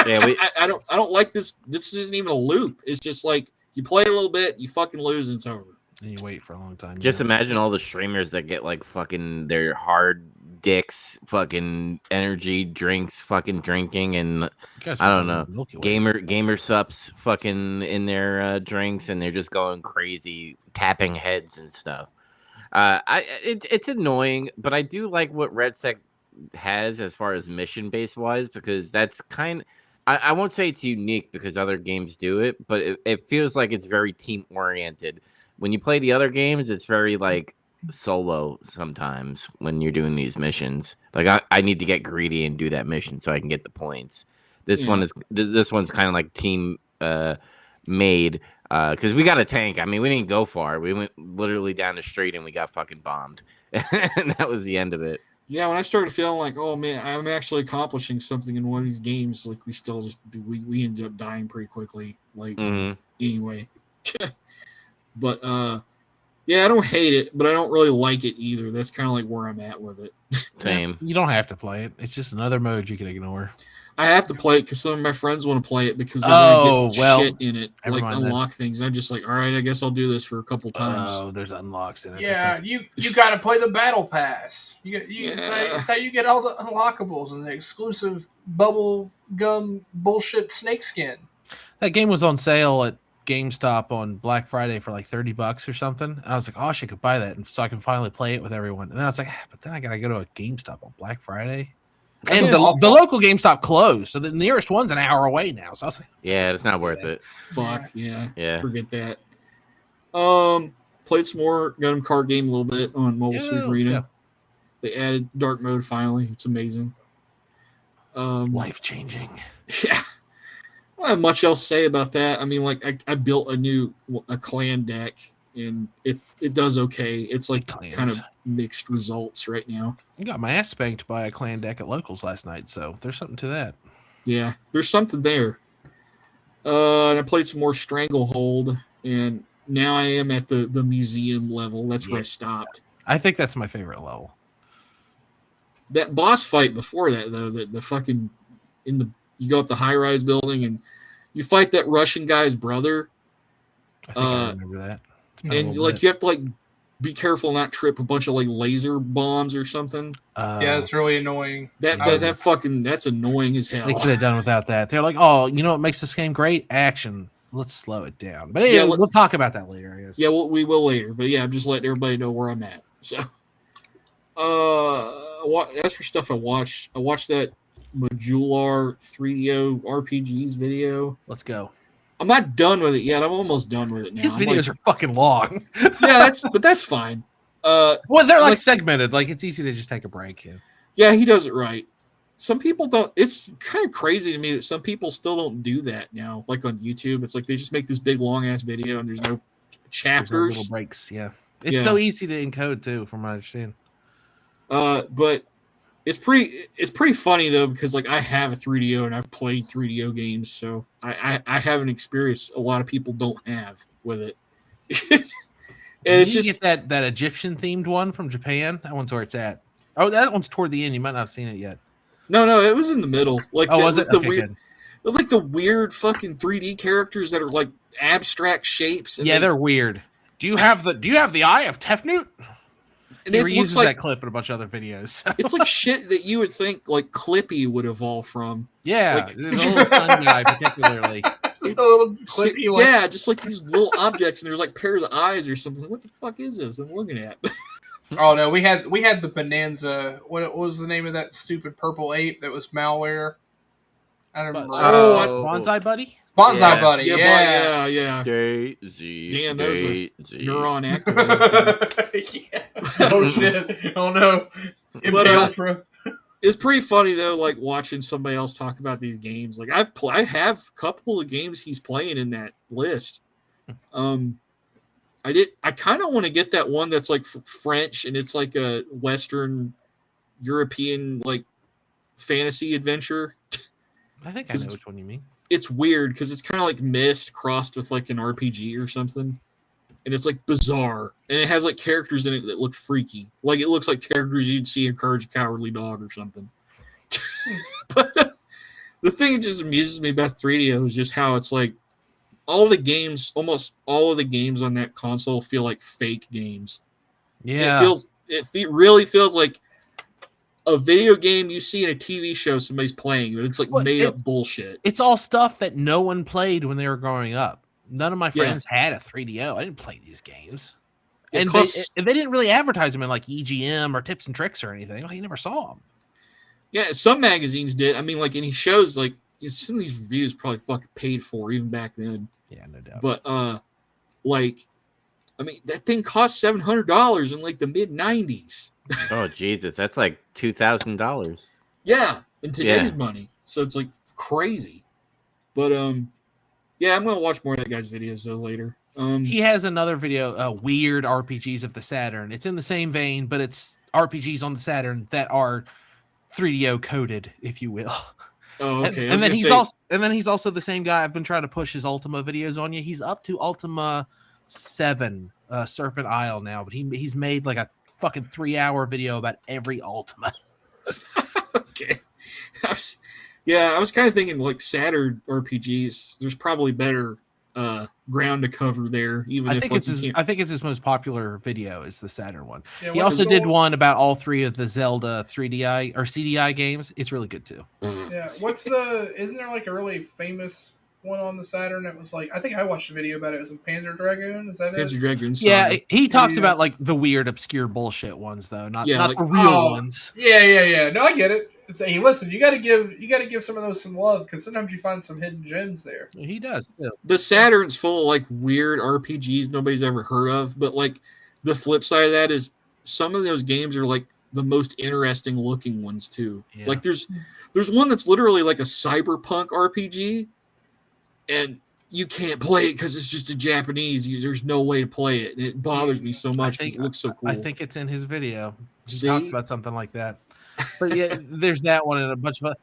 Yeah, I don't like this. This isn't even a loop. It's just like you play a little bit, you fucking lose, and it's over. And you wait for a long time. Just imagine all the streamers that get like fucking their hard dicks, fucking energy drinks, fucking drinking, and I don't know, gamer sups fucking in their drinks, and they're just going crazy, tapping heads and stuff. It's annoying, but I do like what RedSec has as far as mission base wise, because that's I won't say it's unique because other games do it, but it feels like it's very team oriented. When you play the other games, it's very like solo sometimes when you're doing these missions. Like I need to get greedy and do that mission so I can get the points. This one's kind of like team made because we got a tank. I mean, we didn't go far. We went literally down the street and we got fucking bombed, and that was the end of it. Yeah, when I started feeling like, oh man, I'm actually accomplishing something in one of these games, like we still just we ended up dying pretty quickly. Like anyway. But yeah, I don't hate it, but I don't really like it either. That's kind of like where I'm at with it. Same. You don't have to play it. It's just another mode you can ignore. I have to play it because some of my friends want to play it because they're going to get shit in it, like unlock things. I'm just like, all right, I guess I'll do this for a couple times. Oh, there's unlocks in it. Yeah, you got to play the battle pass. It's how you get all the unlockables and the exclusive bubble gum bullshit snakeskin. That game was on sale at GameStop on Black Friday for like $30 or something. I was like, oh, I should buy that, and so I can finally play it with everyone. And then I was like, but then I gotta go to a GameStop on Black Friday, and the local GameStop closed, so the nearest one's an hour away now. So I was like, yeah, it's not worth it. Fuck yeah, forget that. Played some more Gundam card game a little bit on Mobile Suit Arena. They added dark mode finally. It's amazing. Life changing. Yeah. I don't have much else to say about that. I mean, like I built a clan deck, and it does okay. It's like kind of mixed results right now. I got my ass spanked by a clan deck at locals last night, so there's something to that. Yeah, there's something there. And I played some more Stranglehold, and now I am at the museum level. That's where I stopped. I think that's my favorite level. That boss fight before that, though, the fucking you go up the high-rise building and you fight that Russian guy's brother. I think I remember that. And like you have to like be careful not trip a bunch of like laser bombs or something. Yeah, it's really annoying. That's annoying as hell. They could have done without that. They're like, oh, you know what makes this game great? Action. Let's slow it down. But anyway, we'll talk about that later, I guess. Yeah, we will later. But yeah, I'm just letting everybody know where I'm at. So, as for stuff I watched that Modular 3DO RPGs video. Let's go. I'm not done with it yet. I'm almost done with it now. His videos are fucking long. Yeah, that's fine. Well, they're like segmented. Like it's easy to just take a break. Yeah, he does it right. Some people don't. It's kind of crazy to me that some people still don't do that now. Like on YouTube, it's like they just make this big long ass video and there's no chapters, there's no little breaks. Yeah, it's so easy to encode too, from what I understand. But it's pretty funny though, because like I have a 3DO and I've played 3DO games, so I have an experience a lot of people don't have with it. And Did you get that Egyptian themed one from Japan? That one's where it's at. Oh, that one's toward the end. You might not have seen it yet. No, it was in the middle. Like, was it? The Okay, weird, good. like the weird fucking 3D characters that are like abstract shapes. And they're weird. Do you have the eye of Tefnut? And he it reuses looks like that clip in a bunch of other videos. It's like shit that you would think like Clippy would evolve from. Yeah, like, the little sun guy particularly. It's a little Clippy one. Yeah, just like these little objects, and there's like pairs of eyes or something. What the fuck is this I'm looking at? Oh no, we had the Bonanza. What was the name of that stupid purple ape that was malware? I don't remember. Bonsai Buddy? Bonsai Buddy, yeah. Daisy. Damn, that was a neuron activator. Yeah. Oh shit. Oh no. But, it's pretty funny though, like watching somebody else talk about these games. Like I have a couple of games he's playing in that list. I kind of want to get that one that's like French and it's like a Western European like fantasy adventure. I think I know which one you mean. It's weird because it's kind of like Myst crossed with like an RPG or something. And it's like bizarre. And it has like characters in it that look freaky. Like it looks like characters you'd see in Courage the Cowardly Dog or something. But the thing that just amuses me about 3DO is just how it's like almost all of the games on that console feel like fake games. Yeah. It really feels like a video game you see in a TV show somebody's playing, but it's like made up bullshit. It's all stuff that no one played when they were growing up. None of my friends had a 3DO. I didn't play these games. And they didn't really advertise them in like EGM or Tips and Tricks or anything. Like, you never saw them. Yeah, some magazines did. I mean, like, and he shows like some of these reviews probably fucking paid for even back then. Yeah, no doubt. But like, I mean, that thing cost $700 in like the mid '90s. Oh Jesus, that's like $2,000. Yeah, in today's money. So it's like crazy. But yeah, I'm gonna watch more of that guy's videos though later. He has another video, weird RPGs of the Saturn. It's in the same vein, but it's RPGs on the Saturn that are 3DO coded, if you will. Oh, okay. And then he's also the same guy. I've been trying to push his Ultima videos on you. He's up to Ultima 7, Serpent Isle now, but he's made like a fucking 3-hour video about every Ultima. Okay. I was kind of thinking like Saturn RPGs. There's probably better ground to cover there. Even I think it's his most popular video is the Saturn one. Yeah, he also did one about all 3 of the Zelda 3DI or CDI games. It's really good too. Yeah, isn't there like a really famous one on the Saturn that was like, I think I watched a video about it. It was in Panzer Dragoon. Is that Panzer Dragoon? Yeah, he talks about like the weird, obscure bullshit ones though, not like, the real ones. Yeah. No, I get it. Hey, listen, you got to give some of those some love because sometimes you find some hidden gems there. He does too. The Saturn's full of like weird RPGs nobody's ever heard of, but like the flip side of that is some of those games are like the most interesting looking ones too. Yeah. Like there's one that's literally like a cyberpunk RPG, and you can't play it because it's just a Japanese. There's no way to play it. It bothers me so much because it looks so cool. I think it's in his video. He talks about something like that. But yeah, there's that one and a bunch of.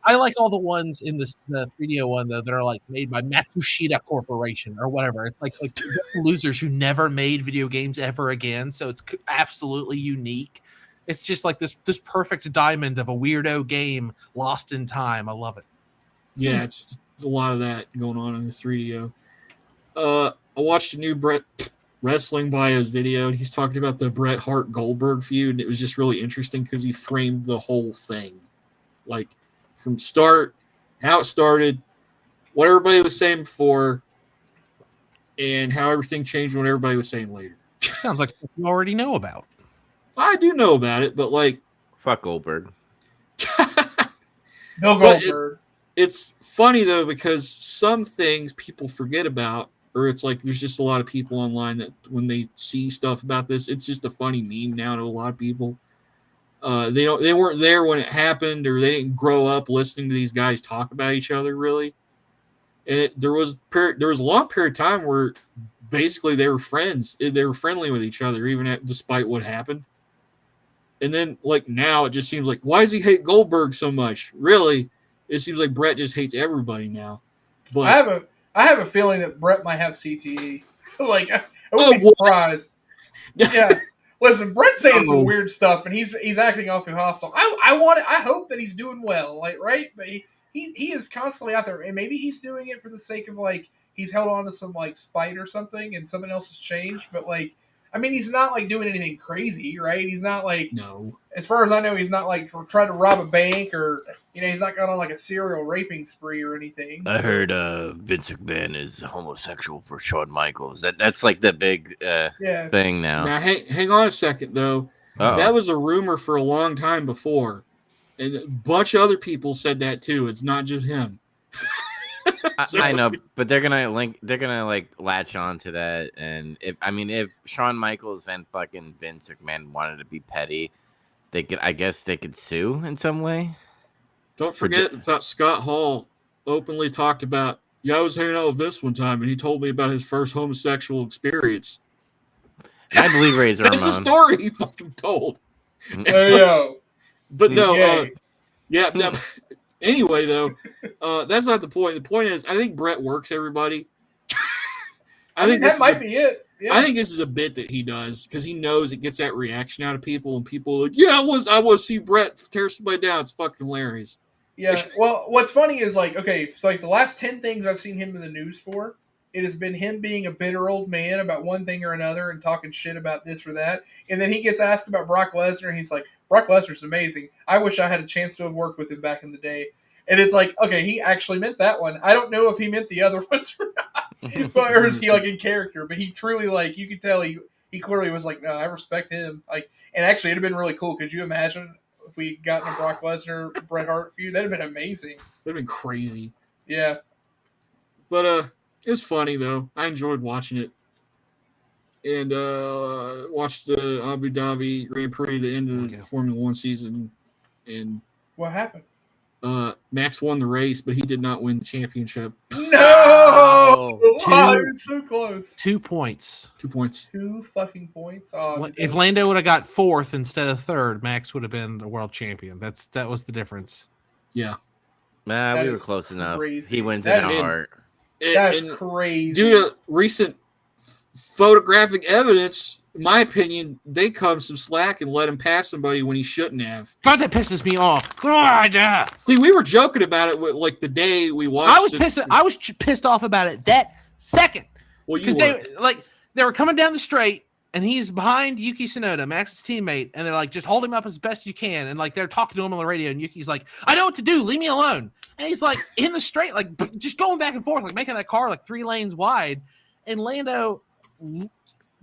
I like all the ones in the 3DO one though that are like made by Matsushita Corporation or whatever. It's like losers who never made video games ever again. So it's absolutely unique. It's just like this perfect diamond of a weirdo game lost in time. I love it. Yeah, it's a lot of that going on in the 3DO. I watched a new Brett Wrestling Bios video, and he's talking about the Bret Hart Goldberg feud, and it was just really interesting because he framed the whole thing, like from start, how it started, what everybody was saying before, and how everything changed when everybody was saying later. Sounds like something you already know about. I do know about it, but like, fuck Goldberg. No Goldberg. It's funny though because some things people forget about. Or it's like there's just a lot of people online that when they see stuff about this, it's just a funny meme now to a lot of people. They weren't there when it happened, or they didn't grow up listening to these guys talk about each other really. And there was a long period of time where basically they were friends. They were friendly with each other even despite what happened. And then like now it just seems like, why does he hate Goldberg so much? Really, it seems like Brett just hates everybody now. But I have a feeling that Brett might have CTE. Like, I wouldn't be surprised. Yeah. Listen, Brett's saying some Oh. weird stuff, and he's acting awfully hostile. I hope that he's doing well, like right, but he is constantly out there, and maybe he's doing it for the sake of like he's held on to some like spite or something, and something else has changed. But like, I mean, he's not like doing anything crazy, right? He's not like No. as far as I know, he's not like trying to rob a bank or he's not gone on like a serial raping spree or anything. I heard Vince McMahon is homosexual for Shawn Michaels. That's like the big thing now. Now, hang on a second, though. Uh-oh. That was a rumor for a long time before. And a bunch of other people said that, too. It's not just him. I know, but they're gonna like latch on to that. And if Shawn Michaels and fucking Vince McMahon wanted to be petty, I guess they could sue in some way. Don't forget that Scott Hall openly talked about, I was hanging out with Vince one time, and he told me about his first homosexual experience. I believe Razor Ramon. That's a story he fucking told. Hey, yo. But no, Yay. no. Anyway, though, that's not the point. The point is, I think Brett works everybody. I think that might be it. Yeah. I think this is a bit that he does because he knows it gets that reaction out of people, and people are like, yeah, I want to see Brett tear somebody down. It's fucking hilarious. Yeah. Well, what's funny is like, okay, it's like the last 10 things I've seen him in the news for, it has been him being a bitter old man about one thing or another and talking shit about this or that. And then he gets asked about Brock Lesnar, and he's like, Brock Lesnar's amazing. I wish I had a chance to have worked with him back in the day. And it's like, okay, he actually meant that one. I don't know if he meant the other ones or not. Or is he like in character? But he truly, like, you could tell he clearly was like, no, I respect him. Like, and actually, it'd have been really cool. Could you imagine if we had gotten a Brock Lesnar Bret Hart feud? That'd have been amazing. That'd been crazy. Yeah. But it was funny though. I enjoyed watching it. And watched the Abu Dhabi Grand Prix, the end of the Formula One season. And what happened? Max won the race, but he did not win the championship. No! Oh, it was so close. 2 points. 2 points. 2 fucking points. Oh, if Lando would have got 4th instead of 3rd, Max would have been the world champion. That was the difference. Yeah. Nah, we were close enough. Crazy. He wins in a heart. That's crazy. Due to recent photographic evidence, in my opinion, they cut him some slack and let him pass somebody when he shouldn't have. God, that pisses me off. God. See, we were joking about it like the day we watched. I was pissed off about it that second. Well, because they were coming down the straight, and he's behind Yuki Tsunoda, Max's teammate, and they're like, just hold him up as best you can, and like they're talking to him on the radio, and Yuki's like, I know what to do, leave me alone. And he's like in the straight, like just going back and forth, like making that car like 3 lanes wide, and Lando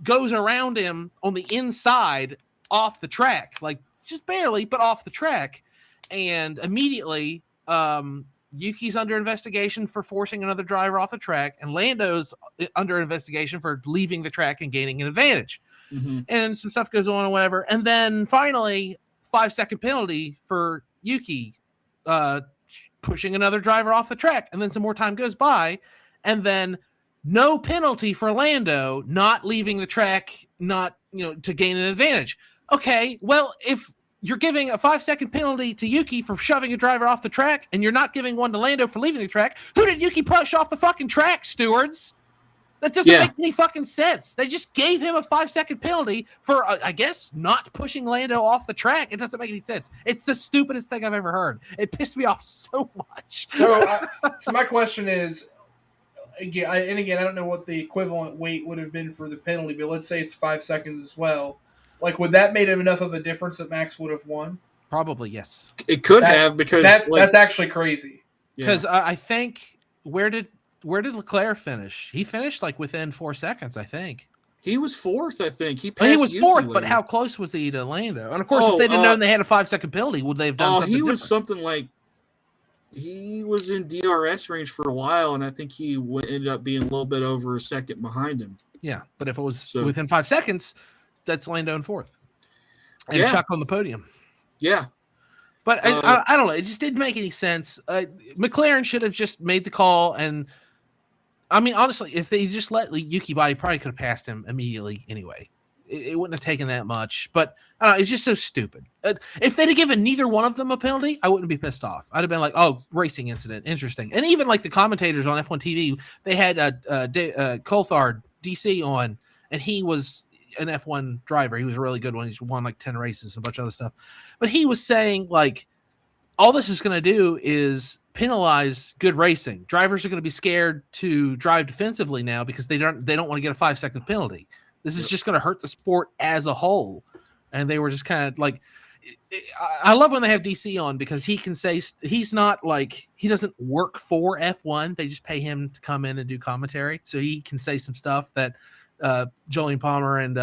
goes around him on the inside off the track, like just barely, but off the track. And immediately, Yuki's under investigation for forcing another driver off the track, and Lando's under investigation for leaving the track and gaining an advantage. Mm-hmm. And some stuff goes on or whatever. And then finally, 5-second penalty for Yuki pushing another driver off the track. And then some more time goes by, and then no penalty for Lando not leaving the track, not to gain an advantage. Okay, well, if you're giving a 5-second penalty to Yuki for shoving a driver off the track, and you're not giving one to Lando for leaving the track, who did Yuki push off the fucking track, stewards? That doesn't make any fucking sense. They just gave him a 5-second penalty for, I guess, not pushing Lando off the track. It doesn't make any sense. It's the stupidest thing I've ever heard. It pissed me off so much. So my question is, again, I don't know what the equivalent weight would have been for the penalty, but let's say it's 5 seconds as well. Like, would that made enough of a difference that Max would have won? Probably, yes. It could have, because that's actually crazy. Because I think where did Leclerc finish? He finished like within 4 seconds, I think. He was 4th, I think. He was 4th, but how close was he to Lando? And of course, if they didn't know they had a 5-second penalty, would they have done something? He was different? something like, he was in DRS range for a while, and I think he ended up being a little bit over a second behind him. Yeah, but if it was within 5 seconds, that's Lando in 4th. And Chuck on the podium. Yeah. But I don't know. It just didn't make any sense. McLaren should have just made the call. And, I mean, honestly, if they just let Yuki by, he probably could have passed him immediately anyway. It wouldn't have taken that much. But it's just so stupid. If they'd have given neither one of them a penalty, I wouldn't be pissed off. I'd have been like, oh, racing incident. Interesting. And even like the commentators on F1 TV, they had Coulthard, DC, on, and he was an F1 driver. He was a really good one. He's won like 10 races and a bunch of other stuff. But he was saying like all this is going to do is penalize good racing. Drivers are going to be scared to drive defensively now because they don't want to get a 5-second penalty. This is just going to hurt the sport as a whole. And they were just kind of like, I love when they have DC on because he can say he's not like, he doesn't work for F1. They just pay him to come in and do commentary. So he can say some stuff that Jolene Palmer and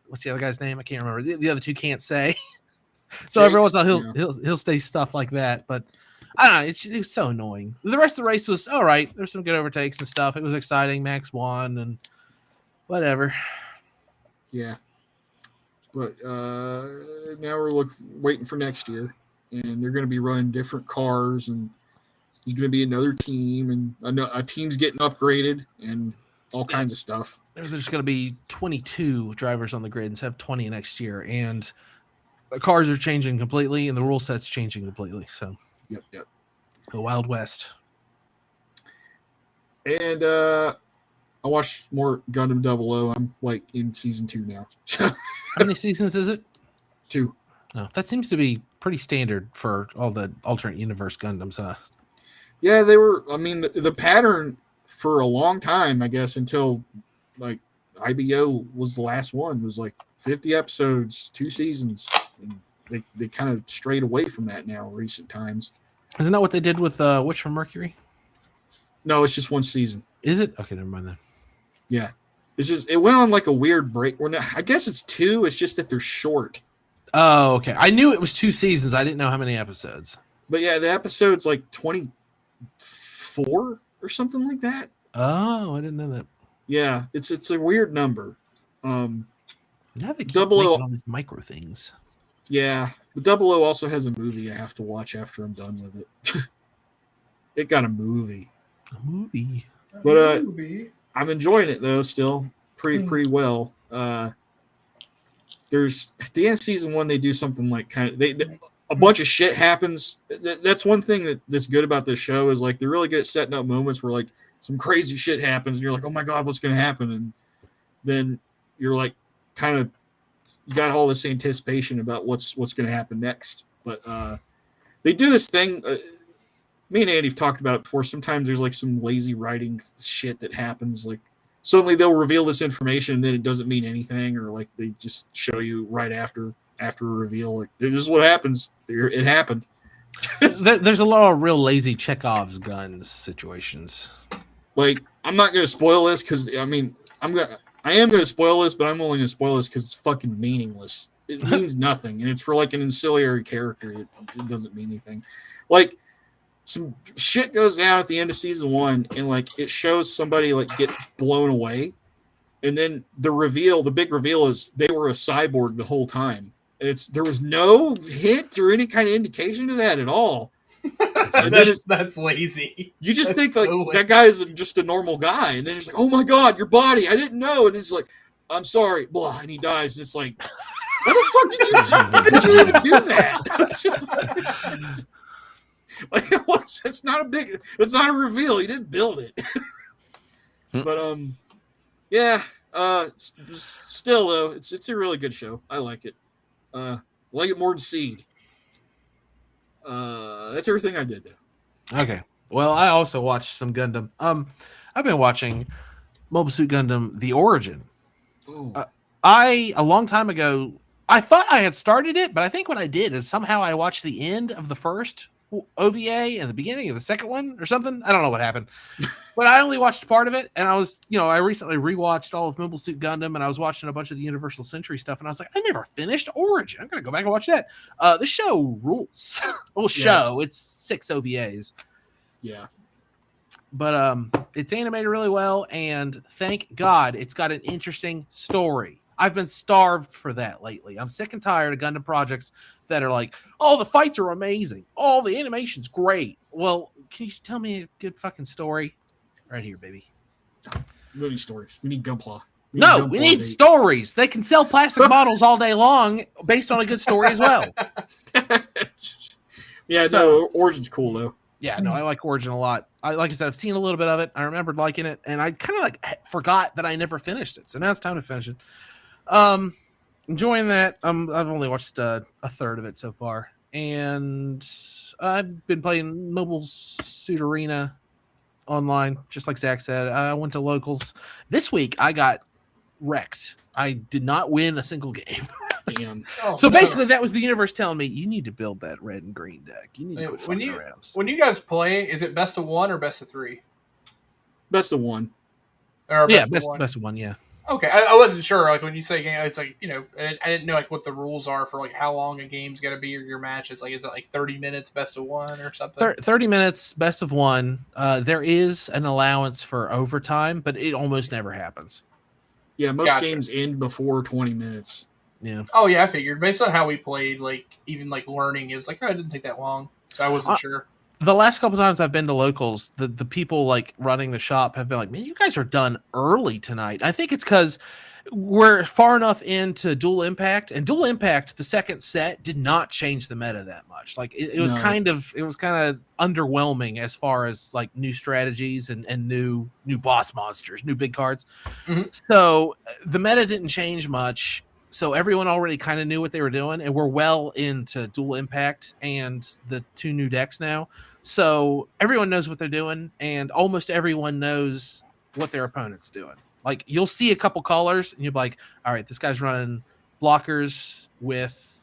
what's the other guy's name? I can't remember. The other two can't say. So every once in a while he'll say stuff like that. But I don't know. It was so annoying. The rest of the race was all right. There's some good overtakes and stuff. It was exciting. Max won and whatever. Yeah. But now we're waiting for next year, and they're going to be running different cars, and there's going to be another team, and a team's getting upgraded, and all kinds of stuff. There's going to be 22 drivers on the grid instead of 20 next year, and the cars are changing completely, and the rule set's changing completely. So, yep, the Wild West. And I watched more Gundam 00. I'm like in season 2 now. How many seasons is it? 2. Oh, that seems to be pretty standard for all the alternate universe Gundams, huh? Yeah, they were. I mean, the pattern for a long time, I guess, until like IBO was the last one, was like 50 episodes, 2 seasons. And they kind of strayed away from that now in recent times. Isn't that what they did with Witch from Mercury? No, it's just 1 season. Is it? Okay, never mind then. Yeah. It went on like a weird break. I guess it's 2. It's just that they're short. Oh, okay. I knew it was 2 seasons. I didn't know how many episodes. But yeah, the episode's like 24 or something like that. Oh, I didn't know that. Yeah, it's a weird number. Now they keep making all these micro things. Yeah, the 00 also has a movie I have to watch after I'm done with it. It got a movie. A movie. But I'm enjoying it though still pretty well. There's at the end of season 1 they do something like kind of a bunch of shit happens. That's one thing that's good about this show is like they're really good at setting up moments where like some crazy shit happens and you're like, oh my god, what's going to happen? And then you're like kind of you got all this anticipation about what's going to happen next. But they do this thing. Me and Andy have talked about it before. Sometimes there's like some lazy writing shit that happens. Like suddenly they'll reveal this information and then it doesn't mean anything, or like they just show you right after a reveal. Like this is what happens. It happened. There's a lot of real lazy Chekhov's guns situations. Like I'm not going to spoil this because I mean I am going to spoil this, but I'm only going to spoil this because it's fucking meaningless. It means nothing, and it's for like an ancillary character. It doesn't mean anything. Like some shit goes down at the end of season 1, and like it shows somebody like get blown away, and then the big reveal is they were a cyborg the whole time, and there was no hint or any kind of indication of that at all. That's lazy. You just think like that guy is just a normal guy, and then it's like, oh my god, your body, I didn't know, and it's like, I'm sorry, blah, and he dies. And it's like, what the fuck did you do? Why did you even do that? Like it's not a reveal. He didn't build it. But yeah. Still though, it's a really good show. I like it. Like it more than Seed. That's everything I did though. Okay. Well, I also watched some Gundam. I've been watching Mobile Suit Gundam: The Origin. A long time ago, I thought I had started it, but I think what I did is somehow I watched the end of the first OVA and the beginning of the second one or something. I don't know what happened, but I only watched part of it. And I was, I recently rewatched all of Mobile Suit Gundam, and I was watching a bunch of the Universal Century stuff. And I was like, I never finished Origin. I'm going to go back and watch that. The show rules. It's 6 OVAs. Yeah. But it's animated really well, and thank God it's got an interesting story. I've been starved for that lately. I'm sick and tired of Gundam projects that are like, oh, the fights are amazing. Oh, the animation's great. Well, can you tell me a good fucking story? Right here, baby. We need stories. We need Gunpla. We need stories. They can sell plastic models all day long based on a good story as well. Yeah, no, Origin's cool, though. Yeah, no, I like Origin a lot. Like I said, I've seen a little bit of it. I remembered liking it, and I kind of like forgot that I never finished it. So now it's time to finish it. Enjoying that. I've only watched a third of it so far, and I've been playing Mobile Suit Arena online, just like Zach said. I went to locals this week. I got wrecked. I did not win a single game. Damn. So basically, that was the universe telling me you need to build that red and green deck. You need to quit fucking around. When you guys play, is it best of 1 or best of 3? Best of 1. Or best of 1. Yeah. Okay, I wasn't sure. Like when you say game, it's like I didn't know like what the rules are for like how long a game's got to be or your match. It's like is it like 30 minutes best of 1 or something? 30 minutes best of 1. There is an allowance for overtime, but it almost never happens. Yeah, most games end before 20 minutes. Yeah. Oh yeah, I figured based on how we played, like even like learning, it was like it didn't take that long, so I wasn't sure. The last couple times I've been to locals, the people like running the shop have been like, "Man, you guys are done early tonight." I think it's because we're far enough into Dual Impact, and Dual Impact, the second set, did not change the meta that much. Like it was kind of underwhelming as far as like new strategies and new boss monsters, new big cards. Mm-hmm. So the meta didn't change much. So everyone already kind of knew what they were doing, and we're well into Dual Impact and the 2 new decks now. So everyone knows what they're doing, and almost everyone knows what their opponent's doing. Like you'll see a couple colors, and you'll be like, "All right, this guy's running blockers with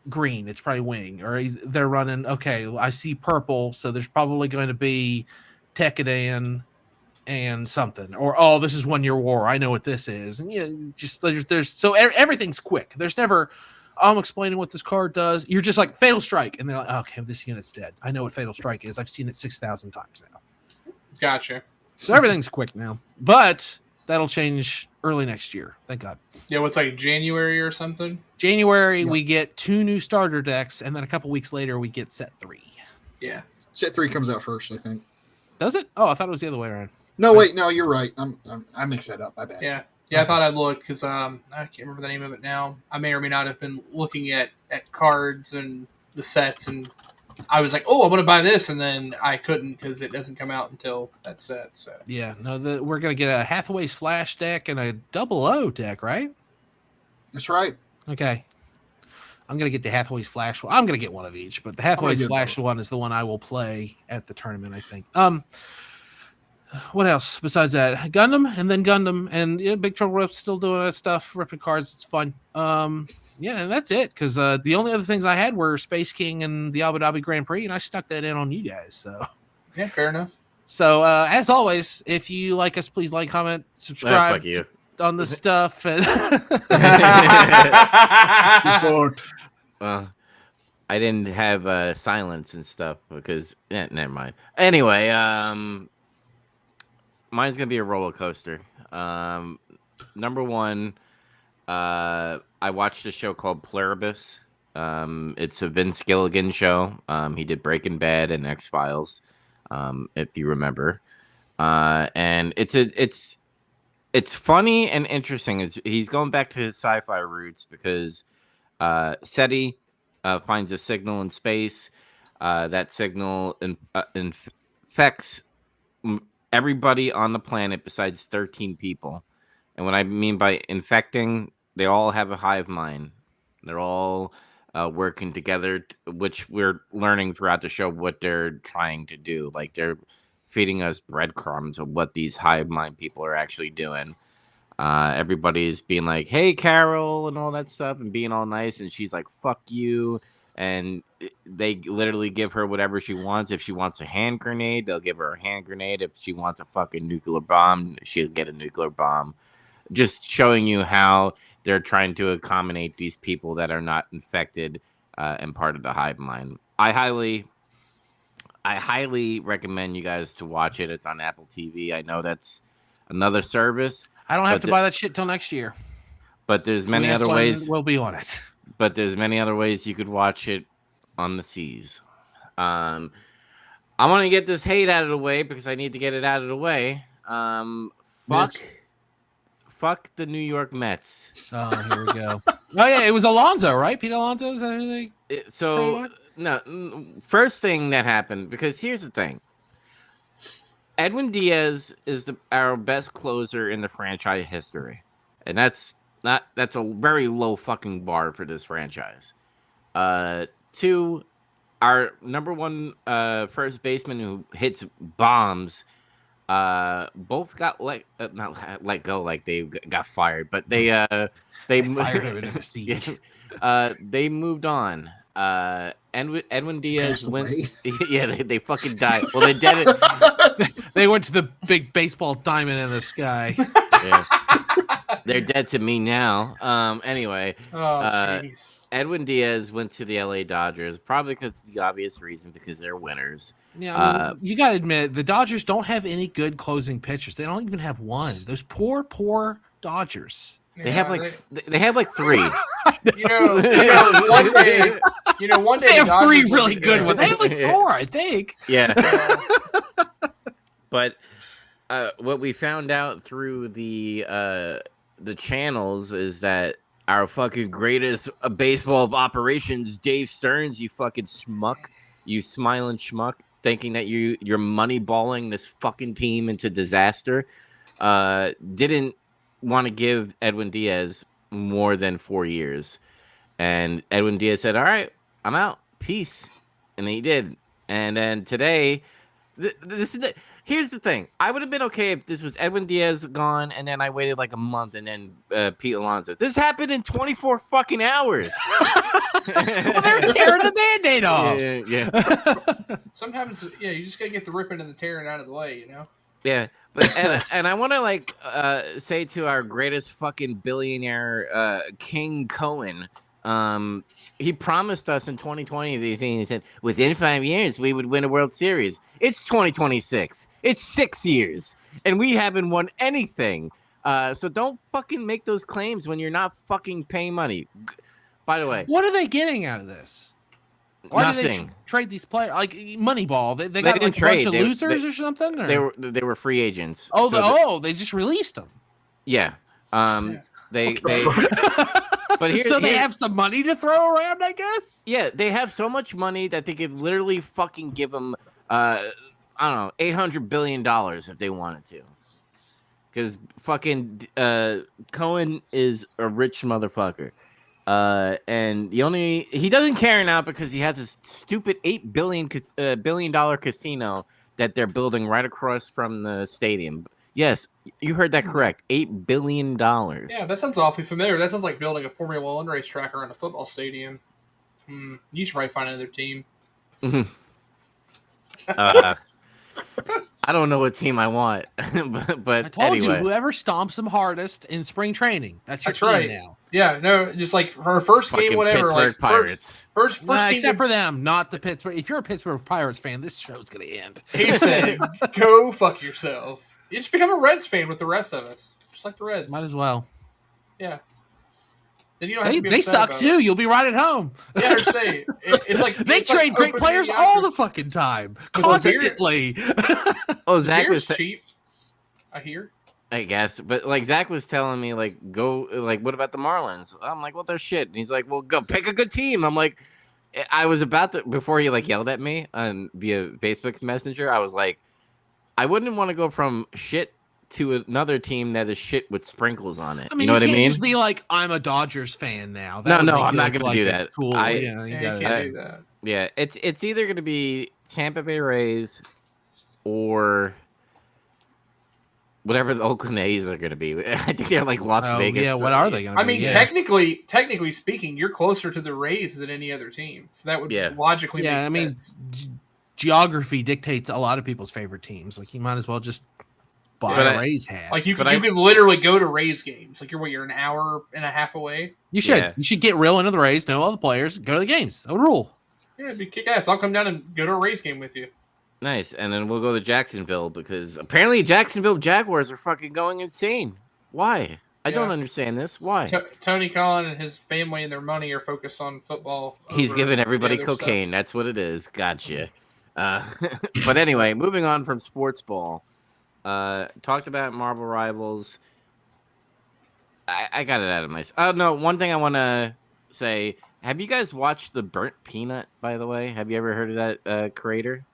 green. It's probably wing." Or they're running, okay, I see purple, so there's probably going to be Tekadan and something, or this is 1 year war. I know what this is, and just there's so everything's quick. There's never I'm explaining what this card does. You're just like Fatal Strike, and they're like, okay, this unit's dead. I know what Fatal Strike is. I've seen it 6,000 times now. Gotcha. So everything's quick now, but that'll change early next year. Thank God. Yeah, what's like January or something? January we get 2 new starter decks, and then a couple weeks later we get set 3. Yeah, set 3 comes out first, I think. Does it? Oh, I thought it was the other way around. No, wait, no, you're right. I mixed that up. My bad. Yeah, I thought I'd look because I can't remember the name of it now. I may or may not have been looking at cards and the sets, and I was like, "Oh, I want to buy this," and then I couldn't because it doesn't come out until that set. So yeah, no, we're gonna get a Hathaway's Flash deck and a 00 deck, right? That's right. Okay, I'm gonna get the Hathaway's Flash. I'm gonna get one of each, but the Hathaway's Flash one is the one I will play at the tournament, I think. What else besides that? Gundam, and Big Trouble Rip's still doing that stuff, ripping cards. It's fun. Yeah, and that's it. Because the only other things I had were Space King and the Abu Dhabi Grand Prix, and I snuck that in on you guys. So yeah, fair enough. So as always, if you like us, please like, comment, subscribe on the stuff. And I didn't have silence and stuff because never mind. Anyway, mine's gonna be a roller coaster. Number one, I watched a show called Pluribus. It's a Vince Gilligan show. He did Breaking Bad and X-Files, if you remember. And it's funny and interesting. He's going back to his sci-fi roots because SETI finds a signal in space. That signal infects everybody on the planet besides 13 people. And what I mean by infecting, they all have a hive mind. They're all working together, which we're learning throughout the show what they're trying to do. Like they're feeding us breadcrumbs of what these hive mind people are actually doing. Everybody's being like, "Hey, Carol," and all that stuff, and being all nice, and she's like, "Fuck you." And they literally give her whatever she wants. If she wants a hand grenade, they'll give her a hand grenade. If she wants a fucking nuclear bomb, she'll get a nuclear bomb. Just showing you how they're trying to accommodate these people that are not infected and part of the hive mind. I highly recommend you guys to watch it. It's on Apple TV. I know that's another service. I don't have to buy that shit till next year. But there's many other ways. We'll be on it. But there's many other ways you could watch it on the seas. I want to get this hate out of the way because I need to get it out of the way. Fuck the New York Mets. Oh, here we go. Oh yeah, it was Alonso, right? Pete Alonso, is that who they? First thing that happened, because here's the thing. Edwin Diaz is our best closer in the franchise history. And that's a very low fucking bar for this franchise. Two, our number one first baseman who hits bombs, both got not let go, like they got fired, but they fired him in the seat. They moved on. Edwin Diaz went. Yeah, they fucking died. Well, they did it. They went to the big baseball diamond in the sky. Yeah. They're dead to me now. Anyway. Oh, jeez. Edwin Diaz went to the LA Dodgers, probably because of the obvious reason, because they're winners. Yeah, I mean, you got to admit, the Dodgers don't have any good closing pitchers. They don't even have one. Those poor Dodgers. They have like three. One day they have three really good ones. They have like four, I think. Yeah. But what we found out through the channels is that our fucking greatest baseball of operations, Dave Stearns, you fucking schmuck, you smiling schmuck, thinking that you're moneyballing this fucking team into disaster, didn't want to give Edwin Diaz more than 4 years. And Edwin Diaz said, all right, I'm out. Peace. And he did. And then today, here's the thing. I would have been okay if this was Edwin Diaz gone and then I waited like a month and then Pete Alonso. This happened in 24 fucking hours. Well, they're tearing the Band-Aid off. Yeah. Sometimes, you just got to get the ripping and the tearing out of the way, you know? Yeah. But and I want to say to our greatest fucking billionaire, King Cohen, he promised us in 2020, he said, within 5 years, we would win a World Series. It's 2026. It's 6 years. And we haven't won anything. So don't fucking make those claims when you're not fucking paying money. By the way. What are they getting out of this? Why Nothing. do they trade these players? Like Moneyball. They got like a bunch of losers or something? Or? They were free agents. They just released them. Yeah. They But they have some money to throw around, I guess. Yeah, they have so much money that they could literally fucking give them, I don't know, $800 billion if they wanted to. Because fucking Cohen is a rich motherfucker, and he doesn't care now because he has this stupid $8 billion casino that they're building right across from the stadium. Yes, you heard that correct. $8 billion. Yeah, that sounds awfully familiar. That sounds like building a Formula One racetrack around a football stadium. You should probably find another team. I don't know what team I want, but I told anyway. you, whoever stomps them hardest in spring training, that's your team now. Yeah, no, just like for our first fucking game, whatever. Pittsburgh like Pirates. First except for them, not the Pittsburgh. If you're a Pittsburgh Pirates fan, this show's gonna end. He said, "Go fuck yourself." You just become a Reds fan with the rest of us, just like the Reds. Might as well. Yeah. Then you don't have to be they suck too. You'll be right at home. Yeah, I'm saying it's like they trade like great players all the fucking time, constantly. Zach was cheap. I hear. I guess, but like Zach was telling me, like, go, like, what about the Marlins? I'm like, well, they're shit. And he's like, well, go pick a good team. I'm like, I was about to, before he like yelled at me via Facebook Messenger, I was like, I wouldn't want to go from shit to another team that is shit with sprinkles on it. I mean, you know what I mean? Just be like, I'm a Dodgers fan now. No, I'm not going to do that. Cool. You can't do that. Yeah, it's either going to be Tampa Bay Rays or whatever the Oakland A's are going to be. I think they're like Las Vegas. Yeah, what are they going to be? I mean, technically speaking, you're closer to the Rays than any other team. So that would logically make sense. Geography dictates a lot of people's favorite teams. Like, you might as well just buy a Rays hat. Like, you could literally go to Rays games. Like, you're an hour and a half away. You should. Yeah. You should get real into the Rays, know all the players, go to the games. That would rule. Yeah, it'd be kick-ass. I'll come down and go to a Rays game with you. Nice. And then we'll go to Jacksonville because apparently Jacksonville Jaguars are fucking going insane. Why? I don't understand this. Why? Tony Khan and his family and their money are focused on football. He's giving everybody cocaine. Stuff. That's what it is. Gotcha. But anyway, moving on from sports ball. Talked about Marvel Rivals. I got it out of my... Oh, no. One thing I want to say, have you guys watched the Burnt Peanut? By the way, have you ever heard of that creator?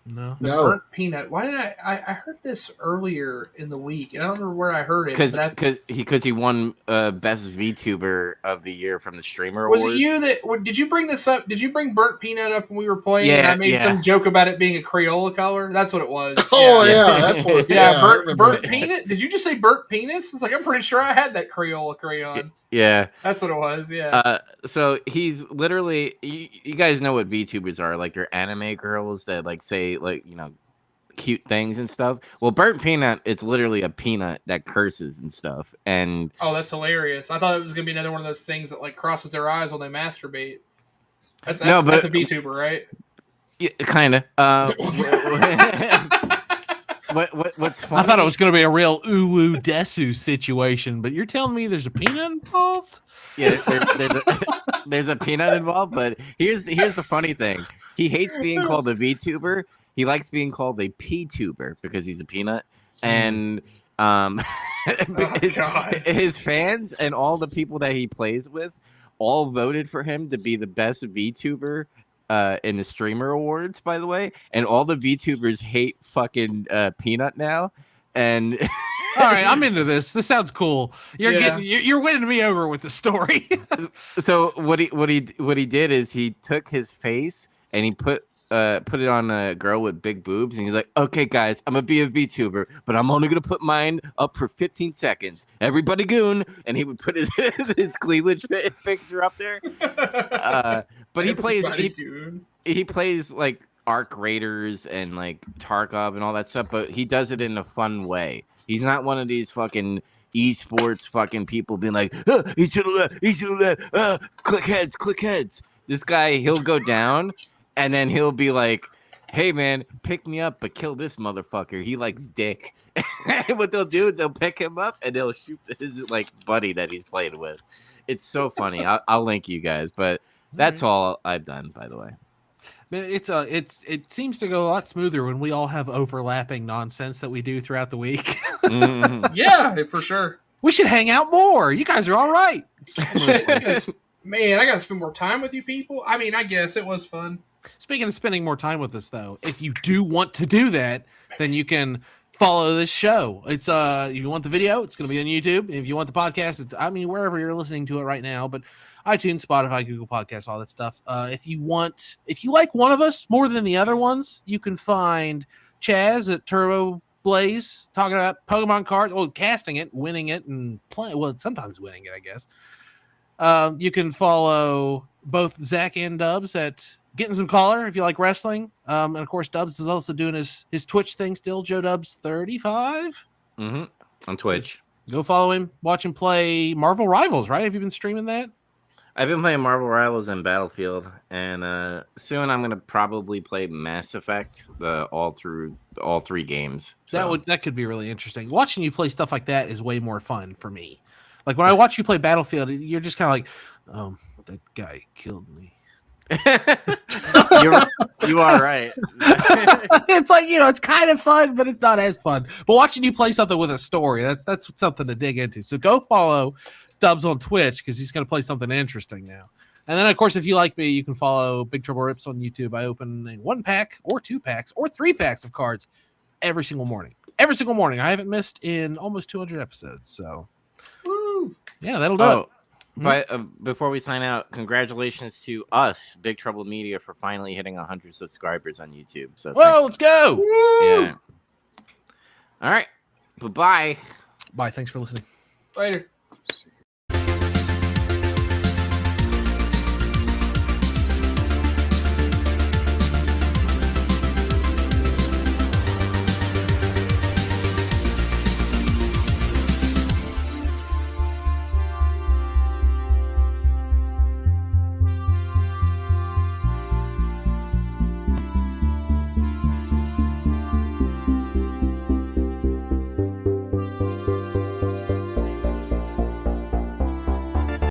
No. The Burnt Peanut. Why did I heard this earlier in the week, and I don't remember where I heard it. Because he won best VTuber of the year from the Streamer Was Awards. it you that did you bring this up? Did you bring Burnt Peanut up when we were playing? Yeah, and I made some joke about it being a Crayola color. That's what it was. Oh yeah, that's what. Burnt Peanut. Did you just say burnt penis? It's like I'm pretty sure I had that Crayola crayon. Yeah, that's what it was. Yeah. So he's literally. You guys know what VTubers are? Like they're anime girls that like say like cute things and stuff. Well, Burnt Peanut, it's literally a peanut that curses and stuff. And that's hilarious. I thought it was gonna be another one of those things that like crosses their eyes when they masturbate. That's a VTuber, right? Yeah, kind of. What's funny? I thought it was going to be a real uwu desu situation, but you're telling me there's a peanut involved? Yeah, there's a peanut involved. But here's the funny thing: he hates being called a VTuber. He likes being called a P-tuber because he's a peanut, and his fans and all the people that he plays with all voted for him to be the best VTuber in the Streamer Awards, by the way. And all the VTubers hate fucking Peanut now. And all right, I'm into this. This sounds cool. You're winning me over with the story. So what he did is he took his face and he put it on a girl with big boobs, and he's like, okay guys, I'm gonna be a VTuber, but I'm only gonna put mine up for 15 seconds. Everybody goon. And he would put his cleavage picture up there. But he plays like Arc Raiders and like Tarkov and all that stuff, but he does it in a fun way. He's not one of these fucking esports fucking people being like, he should have left, click heads. This guy, he'll go down and then he'll be like, hey man, pick me up, but kill this motherfucker. He likes dick. What they'll do is they'll pick him up and they'll shoot his like buddy that he's played with. It's so funny. I'll link you guys, but that's all I've done, by the way. It seems to go a lot smoother when we all have overlapping nonsense that we do throughout the week. Mm-hmm. Yeah, for sure. We should hang out more. You guys are all right. Man, I got to spend more time with you people. I mean, I guess it was fun. Speaking of spending more time with us, though, if you do want to do that, then you can follow this show. It's if you want the video, it's going to be on YouTube. If you want the podcast, it's wherever you're listening to it right now, but iTunes, Spotify, Google Podcasts, all that stuff. If you like one of us more than the other ones, you can find Chaz at Turbo Blaze talking about Pokemon cards, casting it, winning it, and playing. Well, sometimes winning it, I guess. You can follow both Zach and Dubs at Getting Some Collar if you like wrestling. And of course, Dubs is also doing his Twitch thing still. Joe Dubs 35 on Twitch. Go follow him. Watch him play Marvel Rivals. Right? Have you been streaming that? I've been playing Marvel Rivals and Battlefield, and soon I'm gonna probably play Mass Effect all three games. So. That could be really interesting. Watching you play stuff like that is way more fun for me. Like when I watch you play Battlefield, you're just kind of like, that guy killed me. you are right. It's like, it's kind of fun, but it's not as fun. But watching you play something with a story, that's something to dig into. So go follow Dubs on Twitch because he's going to play something interesting now. And then, of course, if you like me, you can follow Big Trouble Rips on YouTube. I open a 1-pack or 2-packs or 3-packs of cards every single morning. Every single morning. I haven't missed in almost 200 episodes. So, woo. Yeah, that'll do it. But before we sign out, congratulations to us, Big Trouble Media, for finally hitting 100 subscribers on YouTube. So, let's go! Woo! Yeah. All right. Bye-bye. Bye. Thanks for listening. Later. See.